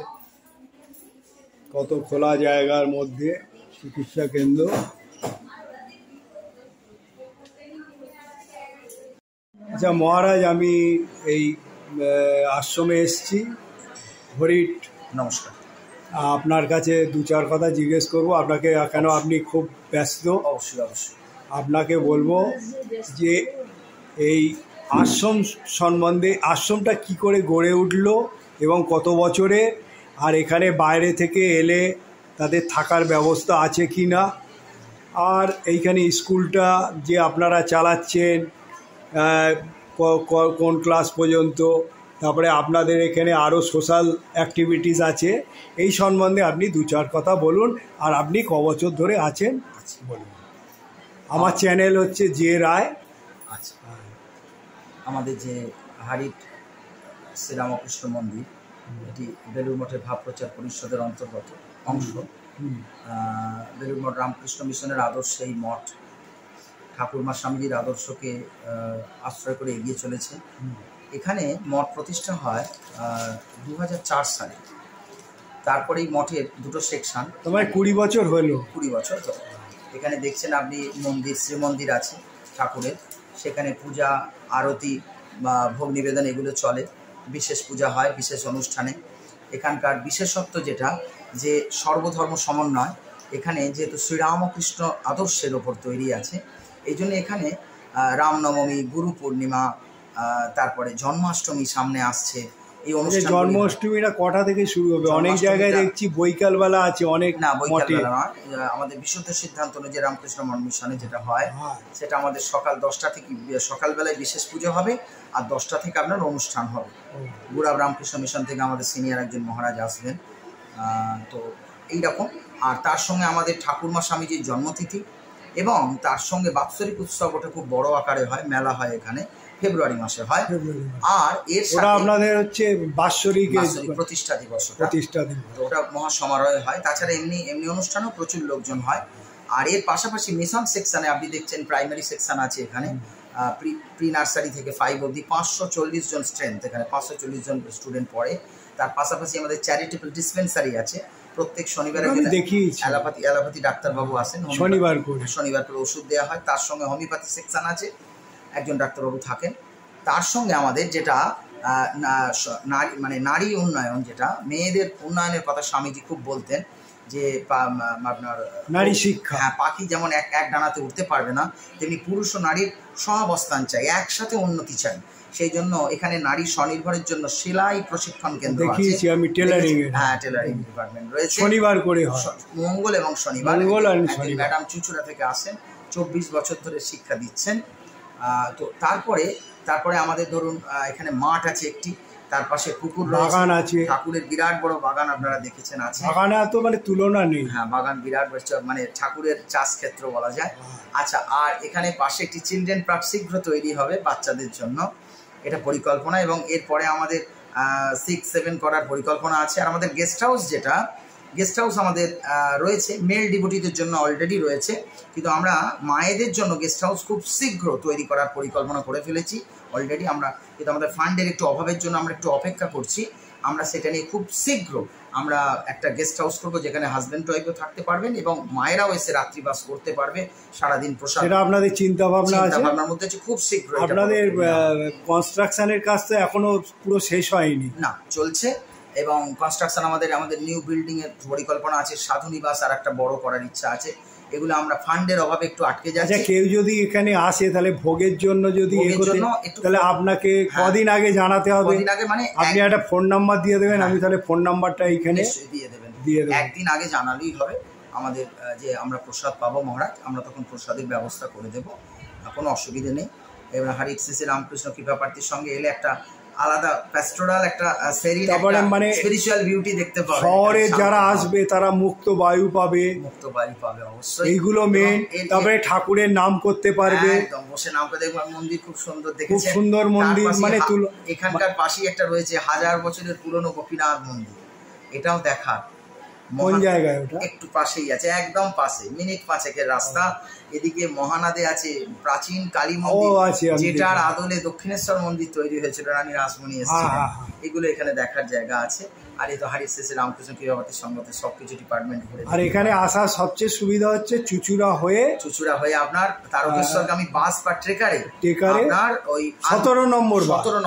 কত খোলা জায়গার মধ্যে চিকিৎসা কেন্দ্র। আচ্ছা মহারাজ, আমি এই আশ্রমে এসেছি হরিট। নমস্কার। আপনার কাছে 2-4 কথা জিজ্ঞেস করব আপনাকে, কেন আপনি খুব ব্যস্ত। অবশ্যই। আপনাকে বলবো যে এই আশ্রম সম্বন্ধে, আশ্রমটা কি করে গড়ে উঠলো এবং কত বছরে, আর এখানে বাইরে থেকে এলে তাদের থাকার ব্যবস্থা আছে কি না, আর এইখানে স্কুলটা যে আপনারা চালাচ্ছেন কোন ক্লাস পর্যন্ত, তারপরে আপনাদের এখানে আরও সোশ্যাল অ্যাক্টিভিটিস আছে, এই সম্বন্ধে আপনি 2-4 কথা বলুন। আর আপনি ক বছর ধরে আছেন বলুন। আমার চ্যানেল হচ্ছে জে রায়। আচ্ছা, আমাদের যে হারিট শ্রীরামকৃষ্ণ মন্দির, এটি বেলুর মঠের ভাব প্রচার পরিষদের অন্তর্গত অংশ। বেলুর মঠ রামকৃষ্ণ মিশনের আদর্শে এই মঠ ঠাকুরমা স্বামীজির আদর্শকে আশ্রয় করে এগিয়ে চলেছে। এখানে মঠ প্রতিষ্ঠা হয় 2004 সালে। তারপরে এই মঠের দুটো সেকশন, তোমার 20 বছর হলো। 20 বছর হলো। এখানে দেখছেন আপনি মন্দির, শ্রীমন্দির আছে ঠাকুরের, সেখানে পূজা, আরতি বা ভোগ নিবেদন এগুলো চলে। বিশেষ পূজা হয় বিশেষ অনুষ্ঠানে। এখানকার বিশেষত্ব যেটা, যে সর্বধর্ম সমন্বয়। এখানে যেহেতু শ্রীরামকৃষ্ণ আদর্শের ওপর তৈরি আছে, এই জন্য এখানে রামনবমী, গুরু পূর্ণিমা, তারপরে জন্মাষ্টমী সামনে আসছে। এই অনুষ্ঠান জন্মাষ্টমীটা কটা থেকে শুরু হবে? অনেক জায়গায় দেখছি বৈকালবেলা আছে, অনেক না বৈকালবেলা নয়। আমাদের বিশুদ্ধ সিদ্ধান্ত অনুযায়ী রামকৃষ্ণ মঠ মিশনে যেটা হয় সেটা আমাদের সকাল 10টা থেকে, সকালবেলায় বিশেষ পুজো হবে আর 10টা থেকে আপনার অনুষ্ঠান হবে। গুড়াব রামকৃষ্ণ মিশন থেকে আমাদের সিনিয়র একজন মহারাজ আসবেন। তো এইরকম। আর তার সঙ্গে আমাদের ঠাকুরমা স্বামীজির জন্মতিথি এবং তার সঙ্গে বাৎসরিক উৎসব, ওটা খুব বড় আকারে হয়, মেলা হয় এখানে, ফেব্রুয়ারি মাসে হয়। আর এর সাথে আপনাদের হচ্ছে বাৎসরিক প্রতিষ্ঠা দিবস, ওটা মহা সমারোহে হয়। তাছাড়া এমনি অনুষ্ঠানও প্রচুর লোকজন হয়। আর এর পাশাপাশি মিশন সেকশনে আপনি দেখছেন প্রাইমারি সেকশন আছে এখানে, প্রি নার্সারি থেকে 5 অবধি 540 জন স্ট্রেন্থ, এখানে 540 জন স্টুডেন্ট পড়ে। তার পাশাপাশি আমাদের চ্যারিটেবল ডিসপেন্সারি আছে। প্রত্যেক শনিবারে অ্যালোপ্যাথি ডাক্তারবাবু আসেন, শনিবার করে ওষুধ দেওয়া হয়। তার সঙ্গে হোমিওপ্যাথি সেকশন আছে, একজন ডাক্তারবাবু থাকেন। তার সঙ্গে আমাদের যেটা নারী উন্নয়ন, যেটা মেয়েদের উন্নয়নের কথা স্বামীজি খুব বলতেন, যে আপনার নারী শিক্ষা। হ্যাঁ, পাখি যেমন এক ডানাতে উঠতে পারবে না, তেমনি পুরুষ ও নারীর সহাবস্থান চাই, একসাথে উন্নতি চাই। সেই জন্য এখানে নারী স্বনির্ভরের জন্য সেলাই প্রশিক্ষণ কেন্দ্র আছে। আমি টেলারিং, হ্যাঁ টেলারিং ডিপার্টমেন্ট রয়েছে। শনিবার করে মঙ্গল এবং শনিবার। ম্যাডাম চুচুড়া থেকে আসেন, 24 বছর ধরে শিক্ষা দিচ্ছেন। তো তারপরে আমাদের ধরুন এখানে মাঠ আছে একটি, তার পাশে পুকুর, বাগান আছে, ঠাকুরের বিরাট বড় বাগান আপনারা দেখেছেন আছে। বাগানে তো মানে তুলনা নেই। হ্যাঁ, বাগান বিরাট বড়, মানে ঠাকুরের চাষ ক্ষেত্র বলা যায়। আচ্ছা, আর এখানে পাশে একটি চিলড্রেন পার্ক শীঘ্র তৈরি হবে বাচ্চাদের জন্য, এটা পরিকল্পনা। এবং এরপরে আমাদের 6-7 করার পরিকল্পনা আছে। আর আমাদের গেস্ট হাউস আমাদের রয়েছে, মেল ডিভোটিদের জন্য অলরেডি রয়েছে, কিন্তু আমরা মায়েদের জন্য গেস্ট হাউস খুব শীঘ্র তৈরি করার পরিকল্পনা করে ফেলেছি অলরেডি। কিন্তু আমাদের ফান্ডের একটু অভাবের জন্য আমরা একটু অপেক্ষা করছি। আমরা সেটা নিয়ে খুব শীঘ্র আমরা একটা গেস্ট হাউস করবো, যেখানে হাজব্যান্ড ওয়াইফও থাকতে পারবেন এবং মায়েরাও এসে রাত্রিবাস করতে পারবে, সারাদিন প্রসাদ। সেটা আপনাদের চিন্তা ভাবনার মধ্যে আছে, খুব শীঘ্র। আপনাদের কনস্ট্রাকশনের কাজ তো এখনো পুরো শেষ হয়নি? না, চলছে। এবং কনস্ট্রাকশন আমাদের নিউ বিল্ডিং এর পরিকল্পনা আছে, সাধু নিবাস আর একটা বড় করার ইচ্ছা আছে। এগুলো আমরা ফান্ডের অভাবে একটু আটকে যাচ্ছে। কেউ যদি এখানে আসে তাহলে ভোগের জন্য তাহলে আপনাকে কদিন আগে জানাতে হবে? মানে আপনি একটা ফোন নাম্বার দিয়ে দেবেন, আমি তাহলে ফোন নাম্বারটা এইখানে দিয়ে দেবেন। একদিন আগে জানালেই হবে আমাদের, যে আমরা প্রসাদ পাবো মহারাজ, আমরা তখন প্রসাদের ব্যবস্থা করে দেবো, কোনো অসুবিধা নেই। এবার হরিট শ্রী রামকৃষ্ণ কৃপা প্রার্থীর সঙ্গে এলে একটা আলাদা প্যাস্টোরাল, একটা মানে স্পিরিচুয়াল বিউটি দেখতে পাবে। শহরে যারা আসবে তারা মুক্ত বায়ু পাবে অবশ্যই, এইগুলো মেন। তারপরে ঠাকুরের নাম করতে পারবে, একদম বসে নাম করে দেখবে। মন্দির খুব সুন্দর, খুব সুন্দর মন্দির। মানে এখানকার পাশেই একটা রয়েছে 1000 বছরের পুরনো গোপীনাথ মন্দির, এটাও দেখার। কোন জায়গায় ওটা? একটু পাশেই আছে, একদম পাশে, মিনিট 5-এর রাস্তা। এদিকে মহানাদে আছে প্রাচীন কালী মন্দির, যেটার আদলে দক্ষিণেশ্বর মন্দির তৈরি হয়েছিল, রানী রাসমণি এসেছিলেন। এগুলো এখানে দেখার জায়গা আছে। আর এই তো হরিট শ্রী রামকৃষ্ণ কৃপাপ্রার্থীর সঙ্গে সবকিছু ডিপার্টমেন্ট ঘুরে। আর এখানে আসার সবচেয়ে সুবিধা হচ্ছে চুচুড়া হয়ে আপনার তারকেশ্বরগামী বাস বা ট্রেকারে আপনার ওই 17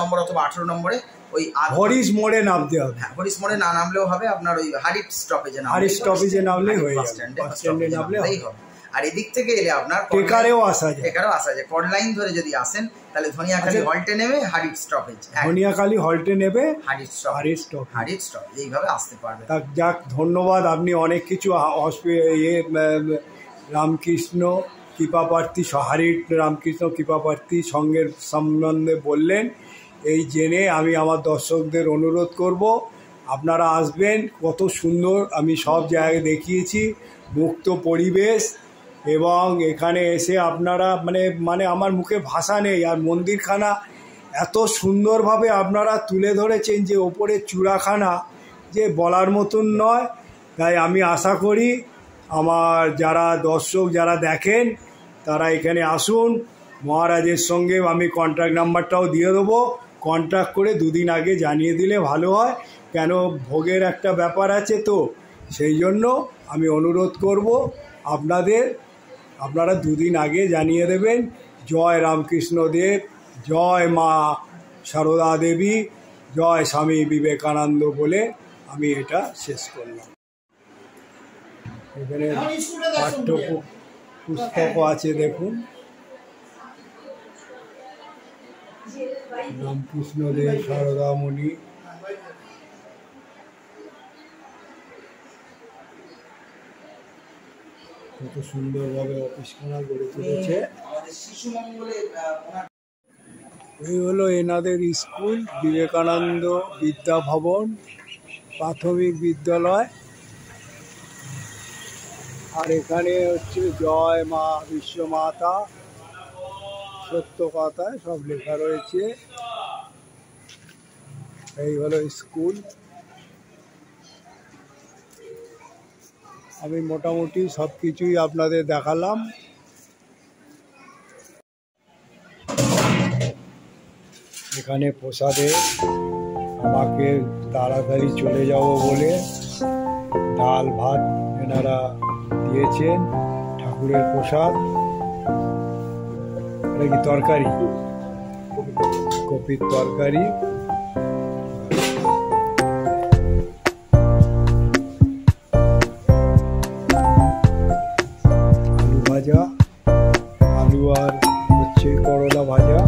নম্বর অথবা 18 নম্বরে ওই হরিশ মোড়ে নামতে হবে। হ্যাঁ, হরিশ মোড়ে না নামলেও হবে, আপনার ওই হরিট স্টপেজে নামলেই হয়ে যাবে, বাস স্ট্যান্ডে নামলেই হবে। আর এদিক থেকে এলে আপনার টেকারেও আসা যায়, কড লাইন ধরে যদি আসেন তাহলে ধনিয়াখালী হল্টে নেমে হারিট স্টপেজ, ধনিয়াখালী হল্টে নেবে হারিট স্টপ, এইভাবে আসতে পারবে। যাক, ধন্যবাদ। আপনি অনেক কিছু রামকৃষ্ণ কৃপাপ্রার্থী, হরিট রামকৃষ্ণ কৃপাপ্রার্থী সঙ্গের সম্বন্ধে বললেন। এই জেনে আমি আমার দর্শকদের অনুরোধ করব, আপনারা আসবেন। কত সুন্দর, আমি সব জায়গায় দেখিয়েছি, মুক্ত পরিবেশ। এবং এখানে এসে আপনারা মানে আমার মুখে ভাষা নেই। আর মন্দিরখানা এত সুন্দরভাবে আপনারা তুলে ধরেছেন যে ওপরে চূড়াখানা যে বলার মতন নয়। তাই আমি আশা করি আমার যারা দর্শক যারা দেখেন তারা এখানে আসুন। মহারাজের সঙ্গে আমি কন্ট্যাক্ট নাম্বারটাও দিয়ে দেবো, কন্ট্যাক্ট করে দুদিন আগে জানিয়ে দিলে ভালো হয়, কেন ভোগের একটা ব্যাপার আছে তো সেই জন্য আমি অনুরোধ করব আপনারা দুদিন আগে জানিয়ে দেবেন। জয় রামকৃষ্ণ দেব, জয় মা সারদা দেবী, জয় স্বামী বিবেকানন্দ বলে আমি এটা শেষ করলাম। এখানে পাঠ্য পুস্তকও আছে দেখুন, রামকৃষ্ণ দেব সারদামণি। কত সুন্দরভাবে অফিসখানা গড়ে তুলেছে। এই হলো এনাদের স্কুল, বিবেকানন্দ বিদ্যা ভবন প্রাথমিক বিদ্যালয়। আর এখানে হচ্ছে জয় মা বিশ্বমাতা, সত্য কথায় সব লেখা রয়েছে। এই হলো স্কুল। আমি মোটামুটি সব কিছুই আপনাদের দেখালাম। এখানে প্রসাদে আমাকে তাড়াতাড়ি চলে যাব বলে ডাল ভাত এনারা দিয়েছেন, ঠাকুরের প্রসাদ। এটা কি তরকারি? কপির তরকারি। আলু ভাজা, আলু আর হচ্ছে করলা ভাজা।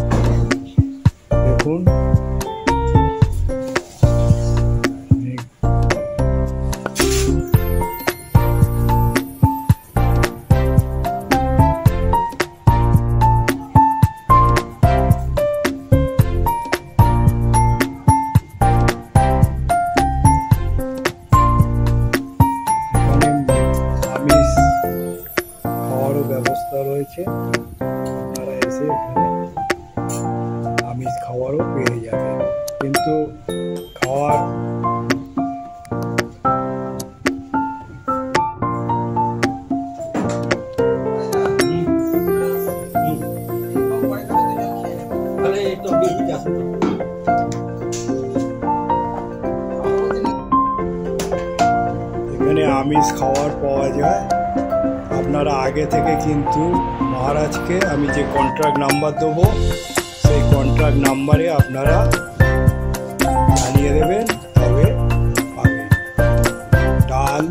দেখুন ব্যবস্থা রয়েছে, আপনারা এসে এখানে আমিষ খাবারও পেয়ে যাবেন। কিন্তু খাওয়ার এখানে আমিষ খাবার পাওয়া যায়। আপনারা আগে থেকে কিন্তু মহারাজকে আমি যে কন্ট্রাক্ট নাম্বার দেবো সেই কন্ট্রাক্ট নাম্বারে আপনারা জানিয়ে দেবেন, তবে পাবেন। ডাল,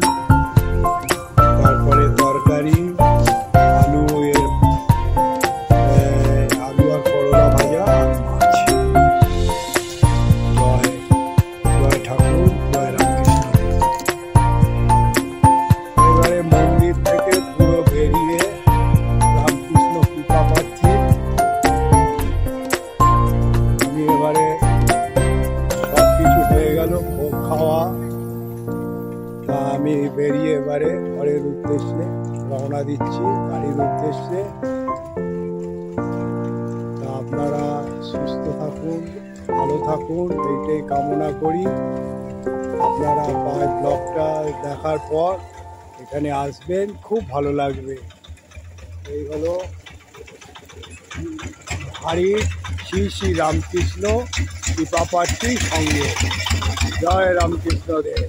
তারপরে তরকারি, আলু আর করলা ভাজা, মাছ। জয় ঠাকুর, জয় রামকৃষ্ণ। এবারে মন্দির থেকে পুরো বেরিয়ে রামকৃষ্ণ কৃপা পাচ্ছি। আমি এবারে সব কিছু হয়ে গেল, ভোগ খাওয়া। তা আমি বেরিয়ে এবারে ঘরের উদ্দেশ্যে রওনা দিচ্ছি, বাড়ির উদ্দেশ্যে। তা আপনারা সুস্থ থাকুন, ভালো থাকুন, এইটাই কামনা করি। আপনারা ব্লগটা দেখার পর এখানে আসবেন, খুব ভালো লাগবে। এই হলো হারির শ্রী শ্রী রামকৃষ্ণ কৃপা প্রার্থী সঙ্গে। জয় রামকৃষ্ণ দেব।